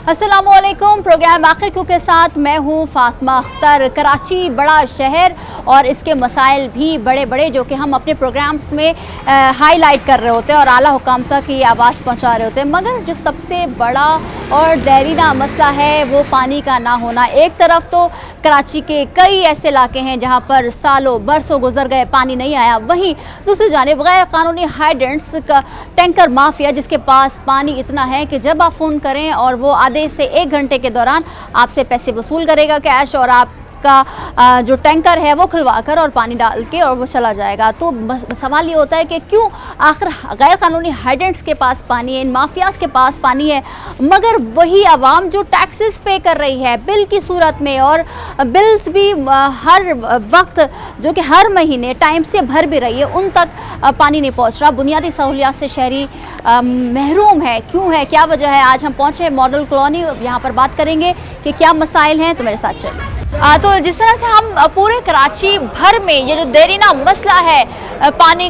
अस्सलामुअलैकुम। प्रोग्राम आखिर क्यों के साथ मैं हूँ फातिमा अख्तर। कराची बड़ा शहर और इसके मसाइल भी बड़े बड़े जो कि हम अपने प्रोग्राम्स में हाईलाइट कर रहे होते हैं और आला हुकाम तक ये आवाज़ पहुँचा रहे होते हैं, मगर जो सबसे बड़ा और देरीना मसला है वो पानी का ना होना। एक तरफ तो कराची के कई ऐसे इलाके हैं जहाँ पर सालों बरसों गुजर गए, पानी नहीं आया, वहीं दूसरी जानिब गैर कानूनी हाइडेंट्स का टैंकर माफिया जिसके पास पानी इतना है कि जब आप फ़ोन करें और वो आधे से 1 घंटे के दौरान आपसे पैसे वसूल करेगा कैश, और आपका जो टैंकर है वो खुलवा कर और पानी डाल के और वो चला जाएगा। तो सवाल ये होता है कि क्यों आखिर गैर कानूनी हाइडेंट्स के पास पानी है, इन माफियाज के पास पानी है, मगर वही आवाम जो टैक्सेस पे कर रही है बिल की सूरत में, और बिल्स भी हर वक्त जो कि हर महीने टाइम से भर भी रही है, उन तक पानी नहीं पहुंच रहा। बुनियादी सहूलियात से शहरी महरूम है। क्यों है, क्या वजह है? आज हम पहुंचे मॉडल कॉलोनी, यहाँ पर बात करेंगे कि क्या मसाइल हैं। तो मेरे साथ चलिए। तो जिस तरह से हम पूरे कराची भर में ये जो देरीना मसला है पानी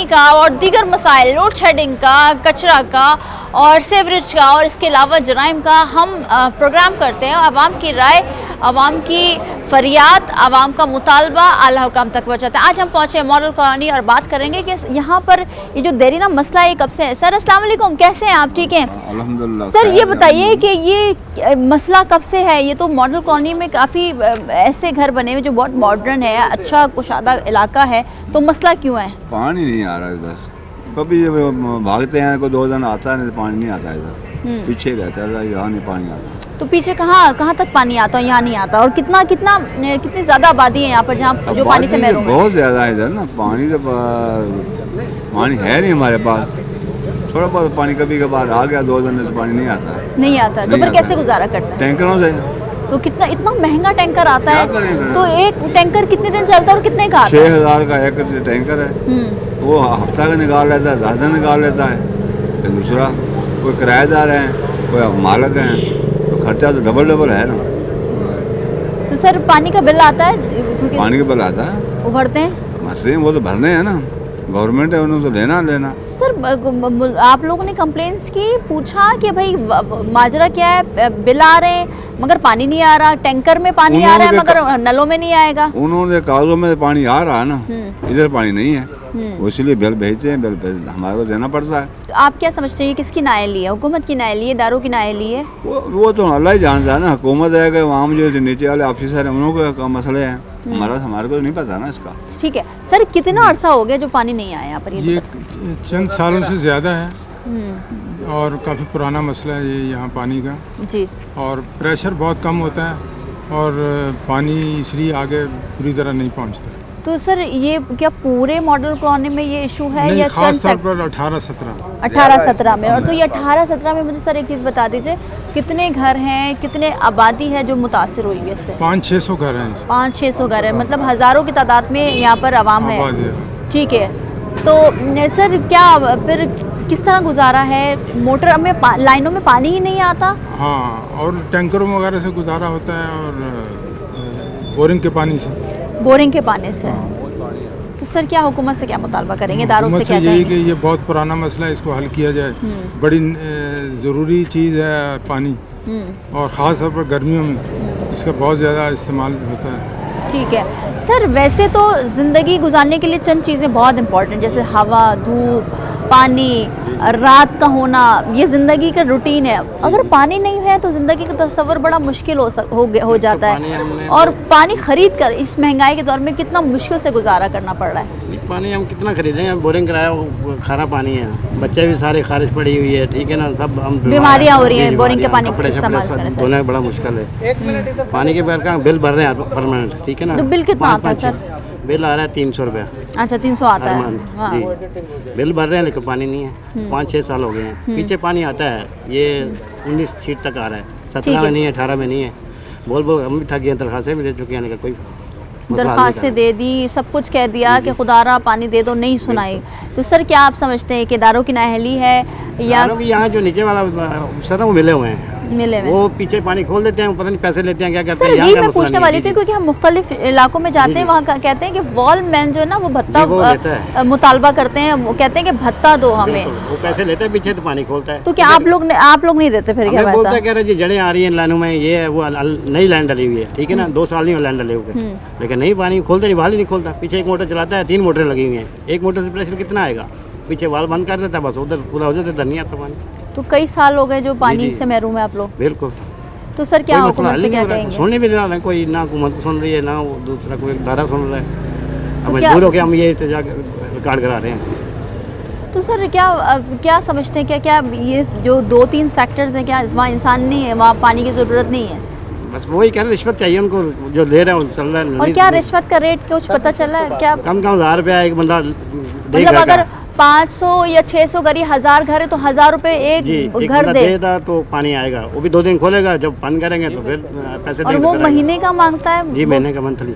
का और दीगर मसाइल, लोड शेडिंग का, कचरा का और सेवरेज का और इसके अलावा जराइम का हम प्रोग्राम करते हैं। आवाम की राय, आवाम की फरियाद, आवाम का मुतालबा आला हुकाम तक पहुँचाते हैं। आज हम पहुँचे मॉडल कॉलोनी और बात करेंगे कि यहाँ पर ये जो देरीना मसला है कब से है। सर अस्सलाम वालेकुम, कैसे हैं आप? ठीक हैं अल्हम्दुलिल्लाह। सर ये बताइए कि ये मसला कब से है? ये तो मॉडल कॉलोनी में काफ़ी ऐसे घर बने हुए जो बहुत मॉडर्न है, अच्छा कुशादा इलाका है, तो मसला क्यों है? पानी नहीं आ रहा इधर। कभी भागते हैं, कोई 2 दिन आता है, नहीं पानी नहीं आता इधर, पीछे रहता है, यहाँ नहीं पानी आता। तो पीछे कहाँ तक पानी आता है? यहाँ नहीं आता। और कितनी ज़्यादा आबादी है यहाँ पर जहाँ जो पानी से महरूम है? बहुत ज़्यादा है इधर ना, पानी तो पानी है नहीं हमारे पास। थोड़ा बहुत पानी कभी कभार आ गया, 2 दिन से पानी नहीं आता तो फिर कैसे गुजारा करते हैं? टैंकरों से। तो इतना महंगा टैंकर आता है, तो एक टैंकर कितने दिन चलता है और कितने का आता है? 6000 का एक टैंकर है, वो हफ्ता का निकाल लेता है, 10 दिन निकाल लेता है। फिर दूसरा कोई किराएदार है, कोई मालिक हैं, तो खर्चा तो डबल है ना। तो सर पानी का बिल आता है? पानी का बिल आता है, वो भरते हैं? मसले वो तो भरने हैं ना, गवर्नमेंट है, उन्हें तो लेना। सर आप लोगों ने कंप्लेंट्स की, पूछा कि भाई माजरा क्या है, बिल आ रहे हैं मगर पानी नहीं आ रहा, टैंकर में पानी आ रहा है मगर नलों में नहीं आएगा? उन्होंने कागजों में पानी आ रहा है ना, इधर पानी नहीं है, वो इसलिए बिल भेजते हैं, बिल हमारे को देना पड़ता है। तो आप क्या समझते हैं किसकी नाअहली है? हुकूमत की नाअहली है, इदारों की नाअहली है? वो तो अल्लाह ही जानता है ना। हुकूमत है कि वहाँ जो नीचे वाले ऑफिसर हैं उन्होंने मसले हैं, हमारे को नहीं पता ना इसका। ठीक है सर, कितना अरसा हो गया जो पानी नहीं आया यहाँ पर? ये चंद सालों से ज़्यादा है और काफ़ी पुराना मसला है ये यहाँ पानी का जी, और प्रेशर बहुत कम होता है और पानी इसलिए आगे पूरी तरह नहीं पहुँचता। तो सर ये क्या पूरे मॉडल कॉलोनी में ये इशू है या खास तौर पर 18-17 में? और तो ये 18-17 में मुझे सर एक चीज़ बता दीजिए, कितने घर हैं, कितने आबादी है जो मुतासिर हुई है इससे? 500-600 घर हैं। 500-600 घर है, मतलब हज़ारों की तादाद में यहाँ पर आवाम है। ठीक है, तो सर क्या फिर किस तरह गुजारा है? मोटर में लाइनों में पानी ही नहीं आता? हाँ, और टैंकरों वगैरह से गुजारा होता है और बोरिंग के पानी से। तो सर क्या हुकूमत से क्या मुतालबा करेंगे, इदारों से क्या यही कि ये बहुत पुराना मसला है, इसको हल किया जाए। बड़ी ज़रूरी चीज़ है पानी, और ख़ास तौर पर गर्मियों में इसका बहुत ज़्यादा इस्तेमाल होता है। ठीक है सर, वैसे तो ज़िंदगी गुजारने के लिए चंद चीज़ें बहुत इंपॉर्टेंट, जैसे हवा, धूप, पानी, रात का होना, ये ज़िंदगी का रूटीन है। अगर पानी नहीं है तो ज़िंदगी का तस्वर बड़ा मुश्किल हो जाता है, और पानी ख़रीद कर इस महंगाई के दौर में कितना मुश्किल से गुजारा करना पड़ रहा है। पानी हम कितना खरीदें? बोरिंग कराया, वो खारा पानी है, बच्चे भी सारे खारिश पड़ी हुई है, ठीक है ना, सब हम बीमारियाँ हो रही हैं बोरिंग के पानी का इस्तेमाल करने से। धोना बड़ा मुश्किल है। पानी के बिल का बिल भर रहे हैं परमानेंट, ठीक है ना। तो बिल कितना आता है सर? बिल आ रहा है 300 रुपया। अच्छा, 300 आता है जी। बिल भर रहे हैं लेकिन पानी नहीं है। 5-6 साल हो गए हैं, पीछे पानी आता है, ये 19 सीट तक आ रहा है, 17 में नहीं है, 18 में नहीं है। बोल हम भी थक गए, दरखास्तें भी दे चुके हैं, कोई दरखास्तें दे दी, सब कुछ कह दिया कि खुदारा पानी दे दो, नहीं सुनाई। तो सर क्या आप समझते हैं कि इदारों की नाअहली है या यहाँ जो नीचे वाला सर वो मिले हुए हैं, मिले हुए। वो पीछे पानी खोल देते हैं, पता नहीं पैसे लेते हैं क्या करते सर हैं। यही मैं पूछने वाली थी, क्योंकि हम मुख्तलिफ इलाकों में जाते हैं, वहाँ कहते हैं कि वॉल मैन जो है ना वो भत्ता मुतालबा करते हैं, वो कहते हैं कि भत्ता दो हमें, वो पैसे लेते हैं पीछे तो पानी खोलता है। तो क्या आप लोग नहीं देते फिर? क्या बोलता है, कह रहे जी जड़ें आ रही हैं लाइनों में, ये है वो नई लाइन डली हुई है, ठीक है ना, 2 साल नहीं लाइन डले हुए, लेकिन नहीं पानी खोलते नहीं, वाल ही नहीं खोलता। पीछे एक मोटर चलाता है, 3 मोटरें लगी हुई हैं, एक मोटर से प्रेशर कितना आएगा, पीछे वाल बंद कर देता है, बस उधर पूरा हो जाता है, नहीं आता पानी। तो कई साल हो गए जो पानी से महरूम है आप लोग। बिल्कुल। तो सर क्या हुकूमत से क्या कहेंगे? सुनने भी रहा है, कोई ना हुकूमत सुन रही है, ना दूसरा कोई इदारा सुन रहा है। अब मजबूर होकर हम ये रिकॉर्ड करा रहे हैं। तो सर क्या समझते हैं, क्या ये जो 2-3 सेक्टर्स हैं, क्या वहाँ इंसान नहीं है, वहाँ पानी की ज़रूरत नहीं है? बस वही कह रहे, रिश्वत चाहिए उनको, जो ले रहे हैं चल रहा है। और क्या रिश्वत का रेट कुछ पता चल रहा है क्या? कम 1000 रुपया एक बंदा, मतलब अगर 500 या 600 घर, 1000 घर है तो 1000 रुपए एक घर देगा तो पानी आएगा। वो भी 2 दिन खोलेगा, जब बंद करेंगे तो फिर पैसे और वो महीने का मांगता है? जी महीने का, मंथली।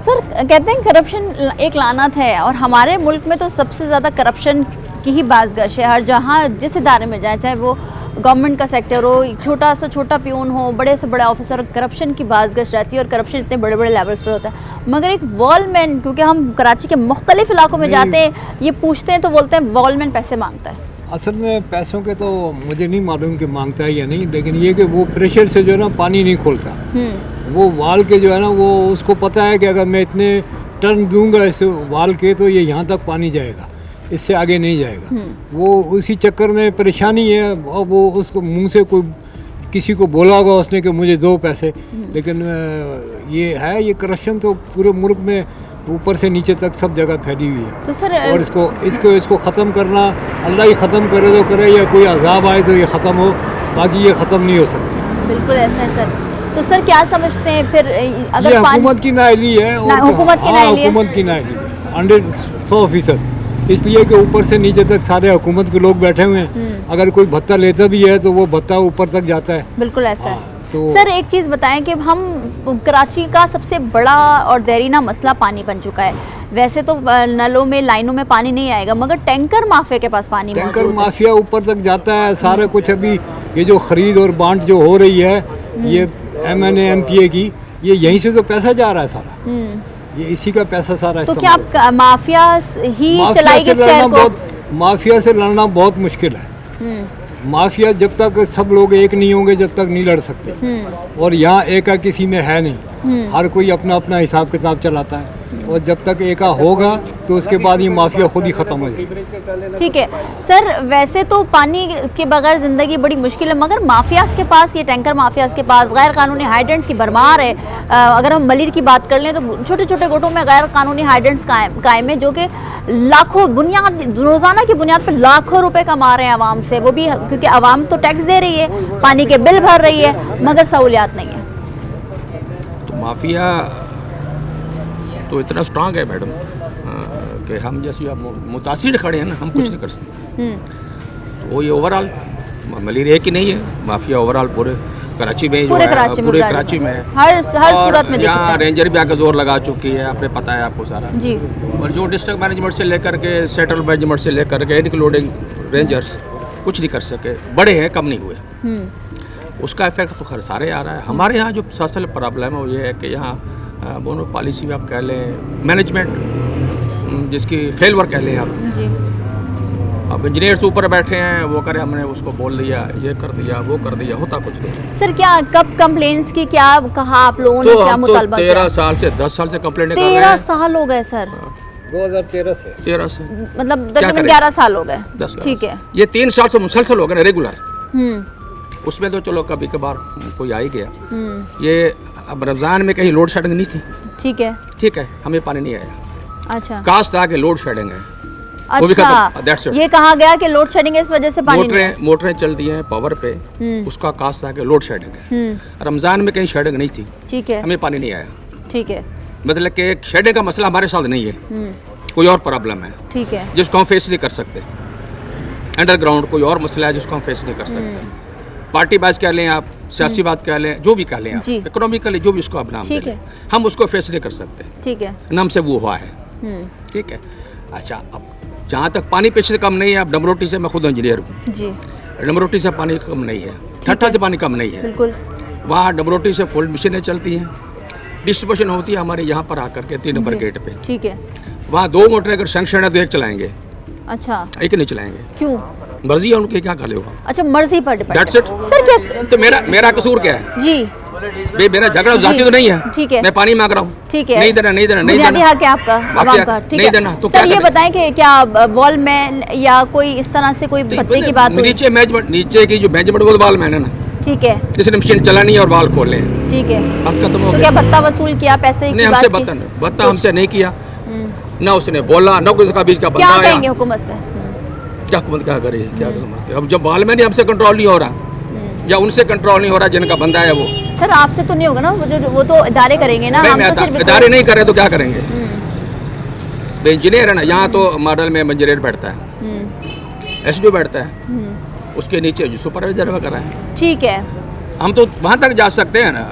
सर कहते हैं करप्शन एक लानत है, और हमारे मुल्क में तो सबसे ज़्यादा करप्शन की ही बाज़गश है। हर जहाँ जिस इदारे में जाए, चाहे वो गवर्नमेंट का सेक्टर हो, छोटा से छोटा प्यून हो, बड़े से बड़े ऑफिसर, करप्शन की बाज़गश रहती है, और करप्शन इतने बड़े बड़े लेवल्स पर होता है। मगर एक वॉलमैन, क्योंकि हम कराची के मुख्तलिफ इलाकों में जाते हैं, ये पूछते हैं तो बोलते हैं वॉलमैन पैसे मांगता है। असल में पैसों के तो मुझे नहीं मालूम कि मांगता है या नहीं, लेकिन ये कि वो प्रेशर से जो है ना पानी नहीं खोलता। वो वाल के जो है ना, वो उसको पता है कि अगर मैं इतने टर्न दूंगा इस वाल के तो ये यहाँ तक पानी जाएगा, इससे आगे नहीं जाएगा। वो उसी चक्कर में परेशानी है, और वो उसको मुंह से कोई किसी को बोला होगा उसने कि मुझे 2 पैसे, लेकिन ये है, ये करप्शन तो पूरे मुल्क में ऊपर से नीचे तक सब जगह फैली हुई है। तो सर और इसको ख़त्म करना, अल्लाह ही ख़त्म करे तो करे, या कोई अजाब आए तो ये ख़त्म हो, बाकी ये ख़त्म नहीं हो सकती। बिल्कुल ऐसा है सर। तो सर क्या समझते हैं फिर, अगर ये हुकूमत की नाअहली है, हुकूमत की नाअहली है 100%, इसलिए कि ऊपर से नीचे तक सारे हुकूमत के लोग बैठे हुए हैं। अगर कोई भत्ता लेता भी है तो वो भत्ता ऊपर तक जाता है। बिल्कुल ऐसा है। तो सर एक चीज़ बताएं कि हम कराची का सबसे बड़ा और देरीना मसला पानी बन चुका है। वैसे तो नलों में, लाइनों में पानी नहीं आएगा, मगर टैंकर माफिया के पास पानी मौजूद है। टैंकर माफिया ऊपर तक जाता है सारा कुछ। अभी ये जो खरीद और बांट जो हो रही है, ये MNA MPA की, ये यहीं से तो पैसा जा रहा है सारा, ये इसी का पैसा सारा है। तो क्या आप माफिया ही चलाएगी शहर को? माफिया से लड़ना बहुत मुश्किल है। माफिया जब तक सब लोग एक नहीं होंगे, जब तक नहीं लड़ सकते। और यहाँ एका किसी में है नहीं, हर कोई अपना अपना हिसाब किताब चलाता है, और जब तक एका होगा तो उसके बाद ये माफिया खुद ही ख़त्म हो जाएगी। ठीक है सर, वैसे तो पानी के बगैर ज़िंदगी बड़ी मुश्किल है, मगर माफियाज़ के पास, ये टैंकर माफियाज़ के पास गैर कानूनी हाइडेंट्स की भरमार है। अगर हम मलिर की बात कर लें तो छोटे छोटे गोटों में गैर कानूनी हाइडेंट्स कायम है, जो कि लाखों रोज़ाना की बुनियाद पर लाखों रुपए कमा रहे हैं आवाम से। वो भी क्योंकि आवाम तो टैक्स दे रही है, पानी के बिल भर रही है, मगर सहूलियात नहीं है। तो माफिया तो इतना स्ट्रांग है मैडम कि हम जैसे मुतासिर खड़े हैं ना, हम कुछ नहीं कर सकते। तो ये ओवरऑल मलेरिया की नहीं है, माफिया ओवरऑल पूरे कराची में, पूरे कराची में हर सूरत में। यहाँ रेंजर भी आकर जोर लगा चुकी है, आपने पता है आपको सारा जी। और जो डिस्ट्रिक्ट मैनेजमेंट से लेकर के सेंट्रल मैनेजमेंट से लेकर के इंक्लूडिंग रेंजर्स कुछ नहीं कर सके, बड़े हैं कम नहीं हुए। उसका इफेक्ट तो खैर सारे आ रहा है। हमारे यहाँ जो सबसे प्रॉब्लम है वो ये है कि यहाँ दोनों पॉलिसी में आप कह लें, मैनेजमेंट जिसकी फेलवर कह लें आप जी। अब इंजीनियर्स ऊपर बैठे हैं, वो करे हमने उसको बोल दिया, ये कर दिया, वो कर दिया, होता कुछ नहीं। सर क्या कब कंप्लेंट्स की क्या कहा आप लोगों ने, क्या मुतालबा? 13 साल से 10 साल से कंप्लेंट कर रहे हैं। 13 साल हो गए सर? 2013 से मतलब तकरीबन 11 साल हो गए। ठीक है, ये 3 साल से मुसलसल हो गए ना रेगुलर। उसमें तो चलो कभी कभार कोई आ ही गया। ये अब रमज़ान में कहीं लोड शेडिंग नहीं थी, ठीक है, हमें पानी नहीं आया। अच्छा, कास्ट आ के लोड शेडिंग है। अच्छा, ये कहा गया कि लोड शेडिंग इस वजह से पानी मोटरें चलती हैं पावर पे, उसका कास्ट आ के लोड शेडिंग है। रमज़ान में कहीं शेडिंग नहीं थी, ठीक है, हमें पानी नहीं आया। ठीक है, मतलब कि शेडिंग का मसला हमारे साथ नहीं है, कोई और प्रॉब्लम है, ठीक है, जिसको हम फेस नहीं कर सकते। अंडरग्राउंड कोई और मसला है जिसको हम फेस नहीं कर सकते। पार्टी बात कह लें आप, सियासी बात कह लें, जो भी कह लें आप, इकोनॉमिकली जो भी उसको आप नाम दें, हम उसको फेस नहीं कर सकते। ठीक है, नाम से वो हुआ है। ठीक है, अच्छा, अब जहाँ तक पानी पीछे से कम नहीं है, अब डमरोटी से, मैं खुद इंजीनियर हूँ जी, डमरोटी से पानी कम नहीं है। ठट्ठा से पानी कम नहीं है। बिल्कुल। वहाँ डबरोटी से फुल मशीनें चलती हैं, डिस्ट्रीब्यूशन होती है हमारे यहाँ पर आकर के 3 नंबर गेट पे। ठीक है। वहाँ 2 मोटर अगर सैंक्शन है तो 1 चलाएंगे। अच्छा, एक नहीं चलाएंगे। क्यों? मर्जी है उनकी, क्या कर ले। अच्छा, मर्जी पर डिपेंड। That's it। सर क्या तो मेरा कसूर क्या है जी? मेरा झगड़ा जाती तो नहीं है। ठीक है। मैं पानी मांग रहा हूँ। ठीक है। नहीं देना बुनियादी हक है आपका, आवाम का। ठीक नहीं है। देना तो सर ये बताएं कि क्या वॉल मैन या कोई इस तरह से कोई भत्ते की बात हुई? नीचे मैनेजमेंट, नीचे की जो मैनेजमेंट वो वॉल मैन है ना। ठीक है। जिसने मशीन चलानी है और वाल खोले हैं। ठीक है। बस खत्म हो तो गया। क्या भत्ता वसूल किया, पैसे की नहीं, बात हमसे की? भत्ता हमसे नहीं किया, ना उसने बोला, ना किसी का बीच का बंदा क्या आया। कहेंगे हुकूमत से? क्या हुकूमत क्या करे, क्या कर सकते हैं? अब जब बाल में नहीं हमसे कंट्रोल नहीं हो रहा या उनसे कंट्रोल नहीं हो रहा जिनका बंदा है वो। सर आपसे तो नहीं होगा ना, वो तो इदारे करेंगे ना। हम तो सिर्फ इदारे नहीं कर रहे तो क्या करेंगे? इंजीनियर है ना, यहाँ तो मॉडल में इंजीनियर बैठता है, एसडीओ बैठता है, उसके नीचे जो सुपरवाइजर वगैरह है। ठीक है। हम तो वहाँ तक जा सकते हैं ना,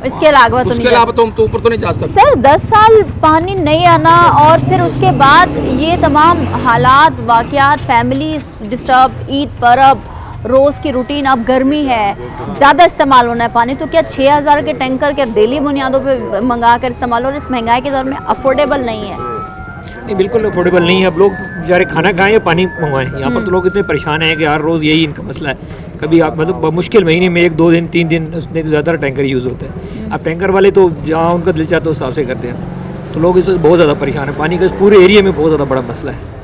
इसके अलावा तो उसके अलावा तो हम तो ऊपर तो नहीं जा सकते। सर 10 साल पानी नहीं आना और फिर उसके बाद ये तमाम हालात, वाक़यात, फैमिली डिस्टर्ब, ईद पर अब रोज़ की रूटीन, अब गर्मी है, ज़्यादा इस्तेमाल होना है पानी, तो क्या 6000 के टैंकर के डेली बुनियादों पे मंगा कर इस्तेमाल हो, और इस महंगाई के दौर में अफोर्डेबल नहीं है? नहीं, बिल्कुल अफोर्डेबल नहीं है। अब लोग बेचारे खाना खाएं या पानी मंगवाएं, यहाँ पर तो लोग इतने परेशान हैं कि हर रोज़ यही इनका मसला है। कभी आप मतलब मुश्किल महीने में 1-2 दिन 3 दिन उसमें तो ज़्यादा टैंकर यूज़ होता है। अब टैंकर वाले तो जहाँ उनका दिल चाहता है उस हिसाब से करते हैं, तो लोग इससे बहुत ज़्यादा परेशान है। पानी का पूरे एरिया में बहुत ज़्यादा बड़ा मसला है।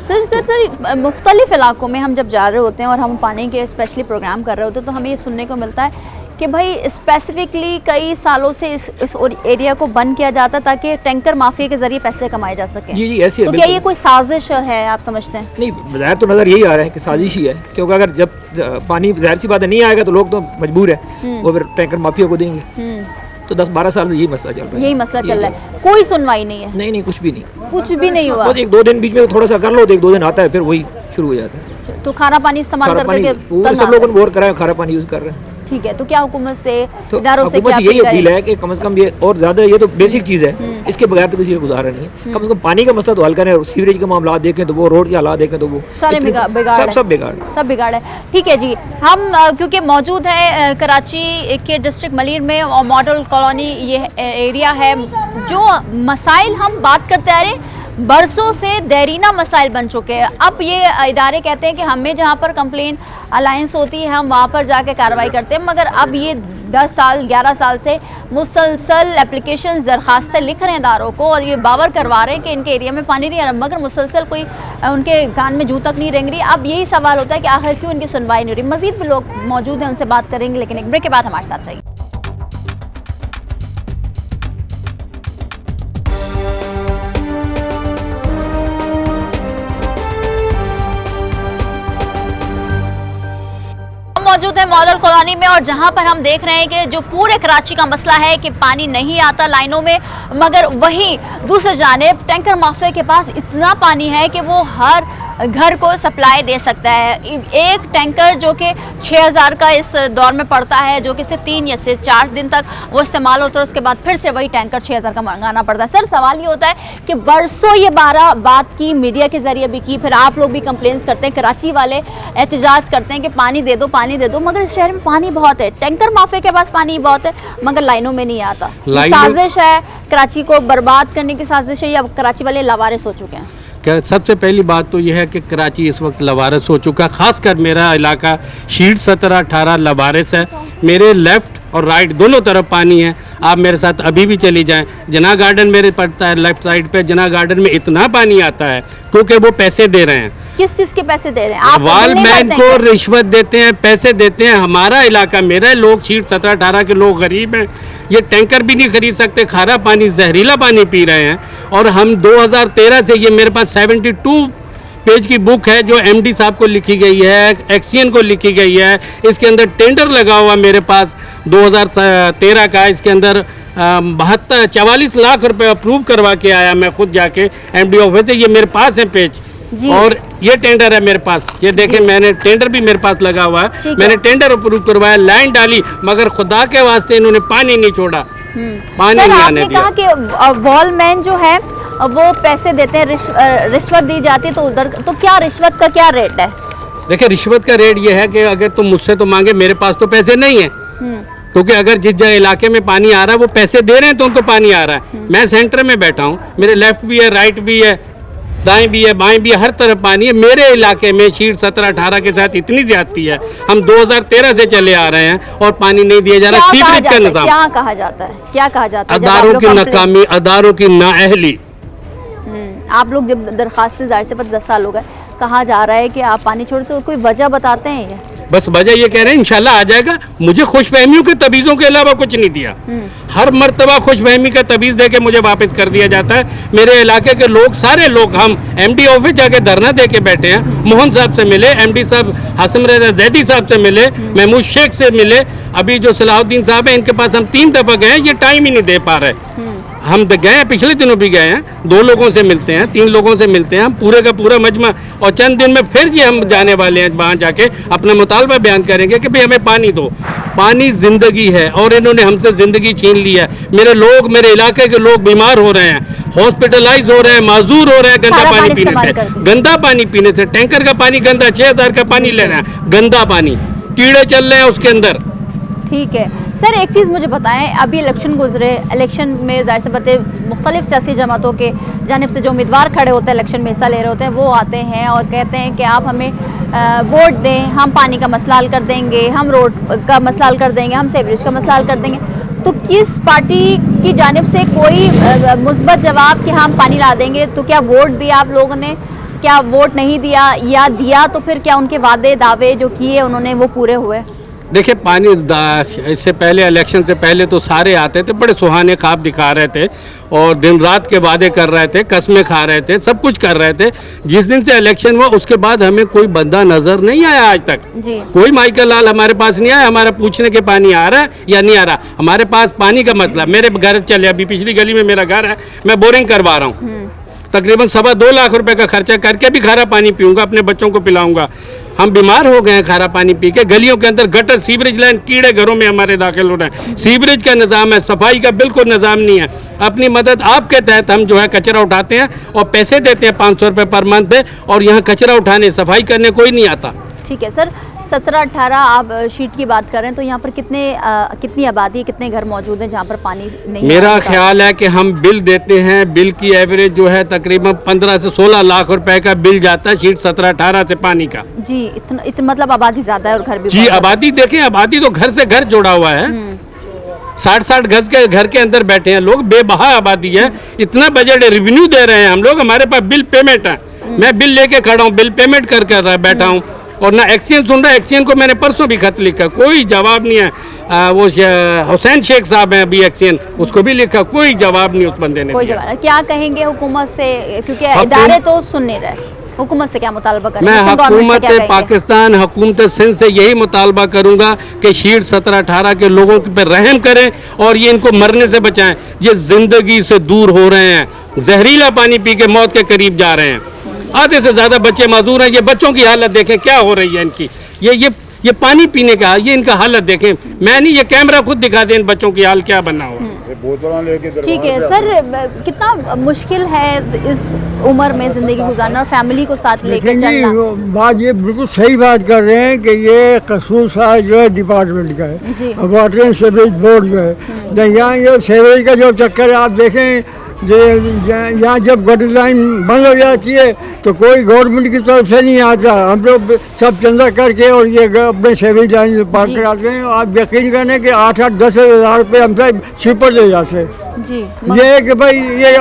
सर मुख्तलिफ इलाकों में हम जब जा रहे होते हैं और हम पानी के स्पेशली प्रोग्राम कर रहे होते हैं तो हमें ये सुनने को मिलता है कि भाई स्पेसिफिकली कई सालों से इस एरिया को बंद किया जाता ताकि टैंकर माफिया के जरिए पैसे कमाए जा सके। जी ऐसे है। तो क्या ये कोई साजिश है, आप समझते हैं? नहीं, ज़ाहिर तो नज़र यही आ रहा है कि साजिश ही है, क्योंकि अगर जब पानी ज़ाहिर सी बात है नहीं आएगा तो लोग तो मजबूर है, वो फिर टैंकर माफिया को देंगे। तो 10-12 साल से यही मसला चल रहा है। यही मसला चल रहा है, कोई सुनवाई नहीं है? नहीं, कुछ भी नहीं, कुछ भी नहीं हुआ। बस 1-2 दिन बीच में थोड़ा सा कर लो तो 1-2 दिन आता है, फिर वही शुरू हो जाता है। तो खाना पानी इस्तेमाल करके सब लोगों ने बोर करा है, खारा पानी यूज़ कर रहे हैं। ठीक है। तो क्या हुकूमत से, तो इदारों से क्या यही अपील है कि कम से कम ये, और ज़्यादा ये तो बेसिक चीज़ है, इसके बगैर तो किसी का गुजारा नहीं है। कम से कम पानी का मसला तो हल करें, सीवरेज के मामला देखें तो वो, रोड के हालात देखें तो वो सारे बिगाड़ सब बिगाड़ है। ठीक है जी, हम क्योंकि मौजूद है कराची के डिस्ट्रिक्ट मलीर में और मॉडल कॉलोनी ये एरिया है, जो मसाइल हम बात करते आ रहे बरसों से देरीना मसाइल बन चुके हैं। अब ये इदारे कहते हैं कि हमें जहाँ पर कंप्लेन अलायंस होती है हम वहाँ पर जाके कार्रवाई करते हैं, मगर अब ये 10 साल 11 साल से मुसलसल एप्लीकेशन दरख्वास्त से लिख रहे हैं इदारों को और ये बावर करवा रहे हैं कि इनके एरिया में पानी नहीं आ रहा, मगर मुसलसल कोई उनके कान में जूं तक नहीं रेंग रही। अब यही सवाल होता है कि आखिर क्यों इनकी सुनवाई नहीं हो रही। मजीद भी लोग मौजूद हैं, उनसे बात करेंगे, लेकिन एक ब्रेक के बाद हमारे साथ रहिए। मौजूद है मॉडल कॉलोनी में और जहां पर हम देख रहे हैं कि जो पूरे कराची का मसला है कि पानी नहीं आता लाइनों में, मगर वहीं दूसरी जानिब टैंकर माफिया के पास इतना पानी है कि वो हर घर को सप्लाई दे सकता है। एक टैंकर जो कि 6000 का इस दौर में पड़ता है, जो कि सिर्फ 3 या से 4 दिन तक वो इस्तेमाल होता है, उसके बाद फिर से वही टैंकर 6000 का मंगाना पड़ता है। सर सवाल ये होता है कि बरसों ये 12 बात की, मीडिया के जरिए भी की, फिर आप लोग भी कंप्लेंट्स करते हैं, कराची वाले एहतजाज करते हैं कि पानी दे दो, मगर शहर में पानी बहुत है, टैंकर माफिया के पास पानी बहुत है, मगर लाइनों में नहीं आता। साजिश है, कराची को बर्बाद करने की साजिश है, या कराची वाले लावारिस हो चुके हैं? सबसे पहली बात तो यह है कि कराची इस वक्त लवारिस हो चुका, खासकर मेरा इलाका शीट 17-18 लवारिस है। मेरे लेफ़्ट और राइट दोनों तरफ पानी है। आप मेरे साथ अभी भी चली जाएं, जना गार्डन मेरे पड़ता है लेफ्ट साइड पे, जना गार्डन में इतना पानी आता है क्योंकि वो पैसे दे रहे हैं। किस चीज़ के पैसे दे रहे हैं? आप वॉलमैन को रिश्वत देते हैं, पैसे देते हैं। हमारा इलाका, मेरे लोग शीट 17-18 के लोग गरीब हैं, ये टैंकर भी नहीं खरीद सकते, खारा पानी जहरीला पानी पी रहे हैं। और हम 2013 से, ये मेरे पास 72 पेज की बुक है जो एमडी साहब को लिखी गई है, एक्सीएन को लिखी गई है, इसके अंदर टेंडर लगा हुआ मेरे पास 2013 का, इसके अंदर 44 लाख रुपए अप्रूव करवा के आया मैं खुद जाके एमडी ऑफिस से। ये मेरे पास है पेज, और ये टेंडर है मेरे पास, ये देखें, मैंने टेंडर भी मेरे पास लगा हुआ है, मैंने टेंडर अप्रूव करवाया, लाइन डाली, मगर खुदा के वास्ते इन्होंने पानी नहीं छोड़ा, पानी नहीं आने दिया। आपने कहा कि वॉलमैन जो है वो पैसे देते हैं, रिश्वत दी जाती है, तो उधर तो क्या रिश्वत का क्या रेट है? देखिए रिश्वत का रेट ये है कि अगर तुम मुझसे तो मांगे, मेरे पास तो पैसे नहीं है, क्योंकि अगर जिस जगह इलाके में पानी आ रहा है वो पैसे दे रहे हैं तो उनको पानी आ रहा है। मैं सेंटर में बैठा हूँ, मेरे लेफ्ट भी है, राइट भी है, दाएं भी है, बाएं भी है, हर तरफ पानी है। मेरे इलाके में शीट 17-18 के साथ इतनी ज्यादती है, हम 2013 से चले आ रहे हैं और पानी नहीं दिया जा रहा। सीवरेज का निजाम क्या कहा जाता है, क्या कहा जाता है? अदारों की नाकामी, अदारों की नाअहली। आप लोग जब दरखास्तें जाहिर से 10 साल हो गए, कहा जा रहा है कि आप पानी छोड़े, तो कोई वजह बताते हैं ये? बस वजह ये कह रहे हैं इंशाल्लाह आ जाएगा। मुझे खुशफहमियों के तवीज़ों के अलावा कुछ नहीं दिया। हर मर्तबा खुशफहमी का तवीज़ दे के मुझे वापस कर दिया जाता है। मेरे इलाके के लोग, सारे लोग, हम एमडी ऑफिस जाके धरना दे के बैठे हैं। मोहन साहब से मिले, एमडी साहब हासिम रजा जैदी साहब से मिले, महमूद शेख से मिले, अभी जो सलाहुद्दीन साहब हैं इनके पास हम 3 दफ़ा गए हैं, ये टाइम ही नहीं दे पा रहे। हम गए हैं, पिछले दिनों भी गए हैं, 2 लोगों से मिलते हैं, 3 लोगों से मिलते हैं, हम पूरे का पूरा मजमा, और चंद दिन में फिर ये हम जाने वाले हैं, वहाँ जाके अपना मुतालबा बयान करेंगे कि भाई हमें पानी दो। पानी ज़िंदगी है और इन्होंने हमसे ज़िंदगी छीन ली है। मेरे लोग, मेरे इलाके के लोग बीमार हो रहे हैं, हॉस्पिटलाइज हो रहे हैं, माजूर हो रहे हैं गंदा पानी पीने से, गंदा पानी पीने से। टैंकर का पानी गंदा, 6000 का पानी ले रहे हैं, गंदा पानी, कीड़े चल रहे हैं उसके अंदर। ठीक है सर, एक चीज़ मुझे बताएं, अभी इलेक्शन गुजरे, इलेक्शन में जाहिर सी बात है मुख्तलिफ सियासी जमातों के जानिब से जो उम्मीदवार खड़े होते हैं, इलेक्शन में हिस्सा ले रहे होते हैं, वो आते हैं और कहते हैं कि आप हमें वोट दें, हम पानी का मसला हल कर देंगे, हम रोड का मसला हल कर देंगे, हम सीवरेज का मसला हल कर देंगे। तो किस पार्टी की जानिब से कोई मुस्बत जवाब कि हम पानी ला देंगे? तो क्या वोट दिया आप लोगों ने, क्या वोट नहीं दिया, या दिया तो फिर क्या उनके वादे दावे जो किए उन्होंने वो पूरे हुए? देखिए पानी इससे पहले, इलेक्शन से पहले तो सारे आते थे, बड़े सुहाने ख्वाब दिखा रहे थे और दिन रात के वादे कर रहे थे, कसमें खा रहे थे, सब कुछ कर रहे थे। जिस दिन से इलेक्शन हुआ उसके बाद हमें कोई बंदा नजर नहीं आया आज तक जी। कोई माइकल लाल हमारे पास नहीं आया हमारा पूछने के पानी आ रहा है या नहीं आ रहा। हमारे पास पानी का मतलब, मेरे घर चले, अभी पिछली गली में मेरा घर है, मैं बोरिंग करवा रहा हूँ, तकरीबन 2.25 लाख रुपए का खर्चा करके भी खारा पानी पीऊंगा, अपने बच्चों को पिलाऊंगा। हम बीमार हो गए हैं खारा पानी पी के। गलियों के अंदर गटर, सीवरेज लाइन, कीड़े घरों में हमारे दाखिल हो रहे हैं। सीवरेज का निज़ाम है, सफाई का बिल्कुल निज़ाम नहीं है। अपनी मदद आपके तहत हम जो है कचरा उठाते हैं और पैसे देते हैं 500 रुपये पर मंथ पे, और यहाँ कचरा उठाने, सफाई करने कोई नहीं आता। ठीक है सर, 17-18 आप शीट की बात करें तो यहाँ पर कितनी आबादी, कितने घर मौजूद हैं जहाँ पर पानी नहीं? मेरा ख्याल है कि हम बिल देते हैं, बिल की एवरेज जो है तकरीबन 15 से 16 लाख रुपए का बिल जाता है शीट 17-18 से पानी का जी। इतना मतलब आबादी ज़्यादा है और घर भी जी। आबादी देखें, आबादी तो घर से घर जुड़ा हुआ है, 60-60 गज के घर के अंदर बैठे हैं लोग, बेबहा आबादी है। इतना बजट रेवेन्यू दे रहे हैं हम लोग, हमारे पास बिल पेमेंट है, मैं बिल लेके खड़ा हूँ, बिल पेमेंट कर बैठा हूँ, और ना एक्सचेंज सुन रहा है। एक्सचेंज को मैंने परसों भी खत लिखा, कोई जवाब नहीं है। वो हुसैन शेख साहब हैं अभी एक्सचेंज, उसको भी लिखा, कोई जवाब नहीं उस बंदे ने कोई दिया। जवाब। क्या कहेंगे हुकूमत से, क्योंकि इदारे तो सुन नहीं रहे, हुकूमत से क्या मुतालबा करेंगे? मैं हुकूमत पाकिस्तान, हुकूमत सिंध से यही मुतालबा करूंगा कि शीट 17-18 के लोगों पर रहम करें और ये इनको मरने से बचाएं। ये जिंदगी से दूर हो रहे हैं, जहरीला पानी पी के मौत के करीब जा रहे हैं। आधे से ज़्यादा बच्चे माजूर हैं। ये बच्चों की हालत देखें क्या हो रही है इनकी, ये पानी पीने का, ये इनका हालत देखें। मैं नहीं, ये कैमरा खुद दिखा दें इन बच्चों की हाल क्या बना हुआ। ठीक है सर, कितना मुश्किल है इस उम्र में ज़िंदगी गुजारना और फैमिली को साथ लेकर चलना? बात ये बिल्कुल सही बात कर रहे हैं कि ये कसूर सारा जो है डिपार्टमेंट का है, वाटर एंड सीवरेज बोर्ड जो है। यहाँ ये सीवरेज का जो चक्कर है आप देखें, यहाँ जब गटर लाइन बंद हो जाती है तो कोई गवर्नमेंट की तरफ से नहीं आता, हम लोग सब चंदा करके और ये अपने सीवरेज लाइन पार कराते हैं। आप यकीन करें कि 8-8, 10 हज़ार रुपये हमसे स्वीपर ले जाते हैं जी। ये है कि भाई ये